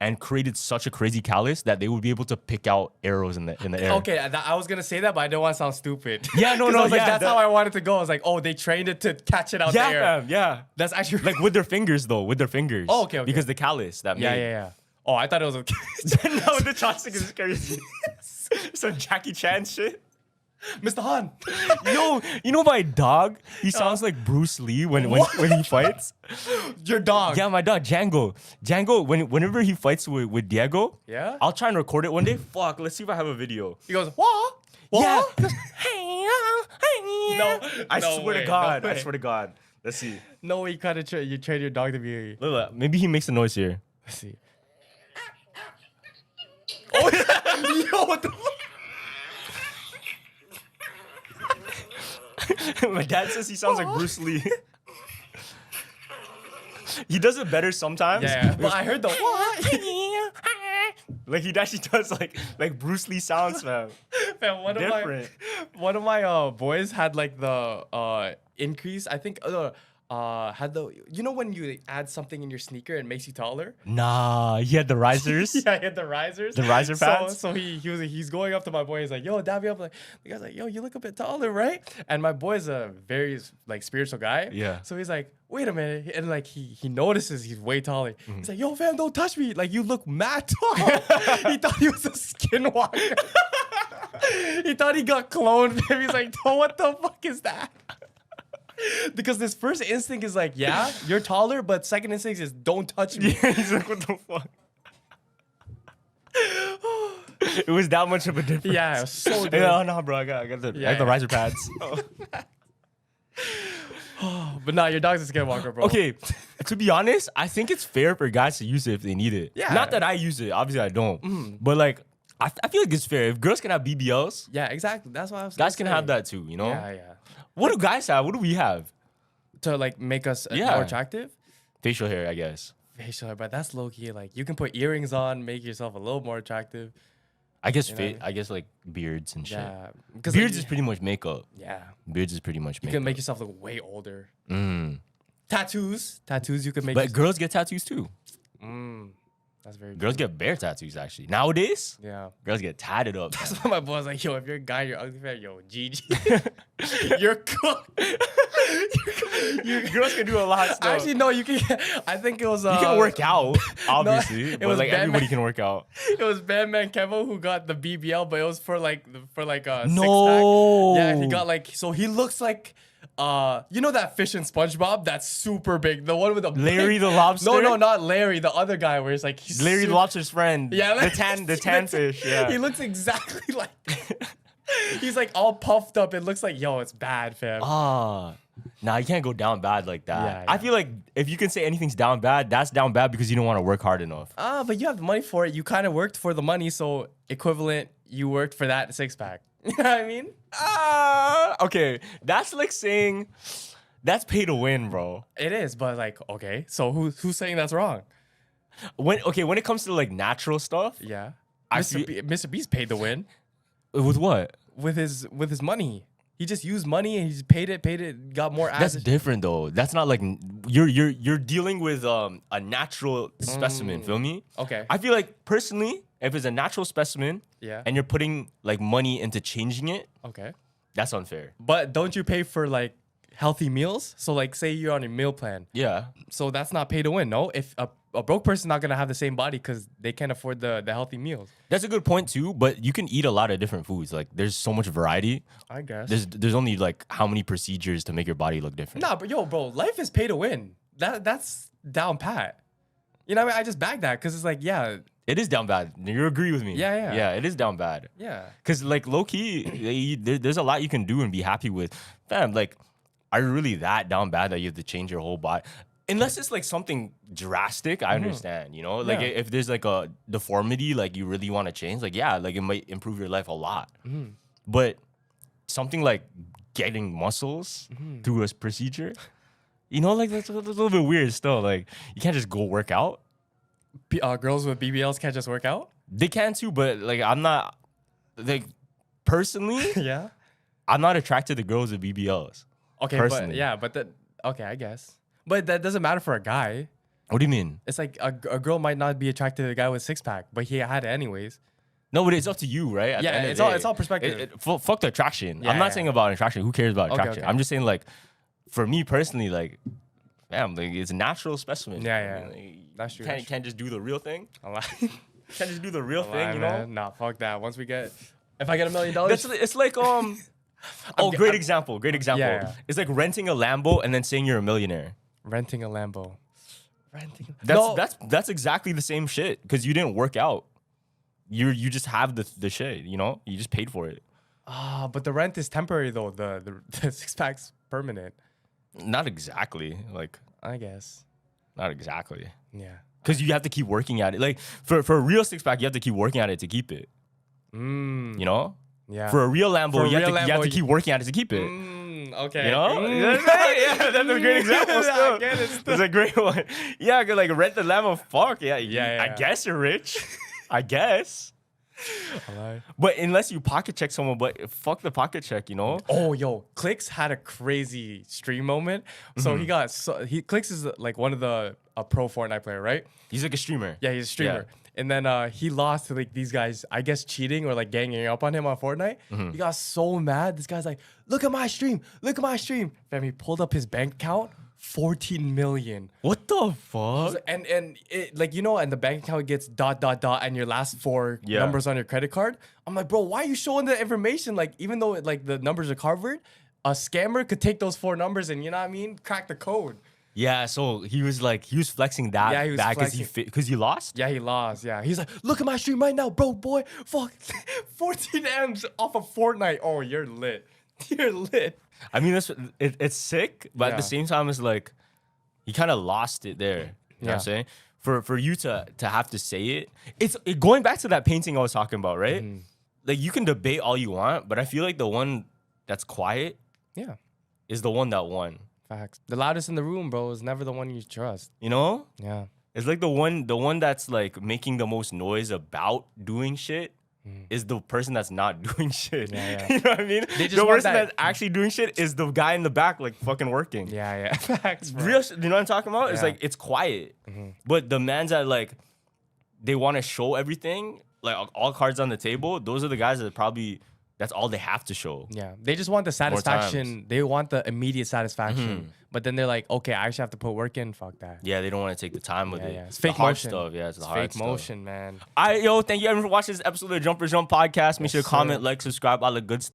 and created such a crazy callus that they would be able to pick out arrows in the air. Okay, I was gonna say that, but I don't want to sound stupid. Yeah, no, 'Cause no, I was like, yeah, that's how I wanted to go. I was like, oh, they trained it to catch it out Yeah, there. fam, yeah. That's actually Like with their fingers though, with their fingers. Oh, okay. Because the callus that made. Yeah. Oh, I thought it was a No, the chopstick is crazy. Some Jackie Chan shit. Mr. Han. Yo, you know my dog? He sounds like Bruce Lee when he fights. Your dog. Yeah, my dog, Django. Django, whenever he fights with Diego, Yeah? I'll try and record it one day. Fuck, let's see if I have a video. He goes, what? Yeah. No, I no swear way, to God. no I way. swear to God. Let's see. No way you train your dog to be. Look, maybe he makes a noise here. Let's see. Oh, yo, what the fuck? My dad says he sounds like Bruce Lee. He does it better sometimes. Yeah, but I heard the what? Like he actually does like Bruce Lee sounds, man. Man, Different. one of my boys had like the increase. I think had the when you add something in your sneaker and it makes you taller. Nah, he had the risers. Yeah, he had the risers. The riser pads? So he's going up to my boy. He's like, yo, dab me up. Like the guy's like, yo, you look a bit taller, right? And my boy's a very like spiritual guy. Yeah. So he's like, wait a minute, and like he notices he's way taller. He's like, yo, fam, don't touch me. Like you look mad tall. He thought he was a skinwalker. He thought he got cloned. He's like, oh, what the fuck is that? Because this first instinct is like, yeah, you're taller, but second instinct is don't touch me. Yeah, he's like, what the fuck? It was that much of a difference. Yeah, it was so Hey, different. no, bro, I got the Yeah. riser pads. But nah, your dog's a skinwalker, bro. Okay, to be honest, I think it's fair for guys to use it if they need it. Yeah. Not that I use it, obviously I don't. But like, I feel like it's fair. If girls can have BBLs, Yeah, exactly. That's what I was guys can saying. have that too, you know? Yeah. What do guys have? What do we have? To like make us Yeah. more attractive. Facial hair, I guess. Facial hair, but that's low key. Like you can put earrings on, make yourself a little more attractive. I guess You know what I mean? I guess like beards and shit. Yeah, because Beards is pretty much makeup. yeah. Beards is pretty much You makeup. can make yourself look way older. Mm. Tattoos you can make. But girls get tattoos too. That's very Girls get bare tattoos actually. Nowadays, Yeah. girls get tatted up. That's why my boy's like, yo, if you're a guy, you're ugly fan, yo, GG. You're cooked. Girls can do a lot. Still. Actually, no, you can. I think it was. you can work out, obviously, it but was like Batman. everybody can work out. It was Batman Kevo who got the BBL, but it was for like a No. 6-pack. Yeah, he got like, so he looks like you know that fish in SpongeBob that's super big, the one with the Larry the lobster. No, not Larry, the other guy where it's like he's Larry the lobster's friend. Yeah, the tan fish. Yeah. He looks exactly like. He's like all puffed up. It looks like, yo, it's bad, fam. Ah, Nah, you can't go down bad like that. Yeah, I yeah. feel like if you can say anything's down bad, that's down bad because you don't want to work hard enough. But you have the money for it. You kind of worked for the money, so equivalent, you worked for that six pack. You know what I mean? Okay. That's like saying that's pay to win, bro. It is, but like, okay, so who's saying that's wrong? When it comes to like natural stuff, Yeah. I Mr. Beast paid to win with what? with his money. He just used money and he just paid it, got more That's assets. different though. That's not like you're dealing with a natural specimen. Feel me? Okay. I feel like personally, if it's a natural specimen, Yeah. and you're putting like money into changing it, Okay. that's unfair. But don't you pay for like healthy meals? So like say you're on a meal plan. Yeah. So that's not pay to win, no? If a broke person's not gonna have the same body because they can't afford the healthy meals. That's a good point too, but you can eat a lot of different foods. Like there's so much variety. I guess. There's only like how many procedures to make your body look different. Nah, but yo, bro, life is pay to win. That's down pat. You know what I mean? I just bagged that because it's like, yeah, It is down bad. You agree with me? Yeah, yeah. Yeah, it is down bad. yeah. Cause like low key, there's a lot you can do and be happy with. Fam, like, are you really that down bad that you have to change your whole body? Unless it's like something drastic, I understand. You know, like Yeah. if there's like a deformity, like you really want to change, like yeah, like it might improve your life a lot. But something like getting muscles through a procedure, you know, like that's a little bit weird still. Like you can't just go work out. Girls with BBLs can't just work out? They can too, but like I'm not like personally, Yeah. I'm not attracted to girls with BBLs. Okay, Personally. but yeah, but okay, I guess. But that doesn't matter for a guy. What do you mean? It's like a girl might not be attracted to the guy with six pack, but he had it anyways. No, but it's up to you, right? At the Yeah, end of it's the all- day. it's all perspective. Fuck the attraction. Yeah, I'm not yeah. saying about attraction. Who cares about Okay, attraction? okay. I'm just saying like, for me personally, like, damn, like it's a natural specimen. Yeah, I yeah. mean, like, That's true, Can't, that's can't just do the real thing. A lie. Can't just do the real thing, you know? Man. Nah, fuck that. Once we get, if I get $1 million, It's like great example. Great example. Yeah. It's like renting a Lambo and then saying you're a millionaire. renting a Lambo. No. That's exactly the same shit because you didn't work out. You just have the shit, you know? You just paid for it. But the rent is temporary though. The six pack's permanent. Not exactly. Like, I guess. not exactly. Yeah. Because you have to keep working at it. Like for a real six pack, you have to keep working at it to keep it. You know? Yeah. For a real Lambo, For a you, real have to Lambo, keep working at it to keep it. Okay. You know? Mm. Yeah, that's a great example. I Still. get it still. It's a great one. Yeah, I could like rent the Lambo. Fuck yeah. Yeah. I guess you're rich. I guess. But unless you pocket check someone, but fuck the pocket check, you know? Oh, yo, Clicks had a crazy stream moment. So Clicks is like one of a pro Fortnite player, right? He's like a streamer. Yeah, he's a streamer. And then he lost to like these guys, I guess cheating or like ganging up on him on Fortnite. He got so mad. This guy's like, look at my stream. Look at my stream. Fam, he pulled up his bank account, 14 million. What the fuck? And it, like, you know, and the bank account gets ... and your last four numbers on your credit card. I'm like, bro, why are you showing the information? Like, even though like the numbers are covered, a scammer could take those four numbers and, you know what I mean, crack the code. Yeah, so he was flexing that. Yeah, he was flexing. Because he lost? Yeah, he lost. Yeah, he's like, look at my stream right now, bro, boy. Fuck, 14 M's off of Fortnite. Oh, you're lit. You're lit. I mean, it's sick, but at the Yeah. same time, it's like he kind of lost it there. You know what Yeah. I'm saying? For you to have to say it, it's going back to that painting I was talking about, right? Like you can debate all you want, but I feel like the one that's quiet Yeah, is the one that won. facts. The loudest in the room, bro, is never the one you trust. You know? Yeah. It's like the one that's like making the most noise about doing shit is the person that's not doing shit. Yeah. You know what I mean? They just The want person that- that's actually doing shit is the guy in the back like fucking working. Yeah. Facts, bro. Real, you know what I'm talking about? It's Yeah. like it's quiet, but the mans that like they want to show everything, like all cards on the table. Those are the guys that probably that's all they have to show. Yeah, they just want the satisfaction. They want the immediate satisfaction. But then they're like, okay, I actually have to put work in. Fuck that. Yeah, they don't want to take the time with Yeah, it. yeah. It's the fake hard motion. stuff. Yeah, it's the It's hard fake stuff. motion, man. Thank you everyone for watching this episode of the Jumper Jump podcast. Make sure to comment, like, subscribe, all the good stuff.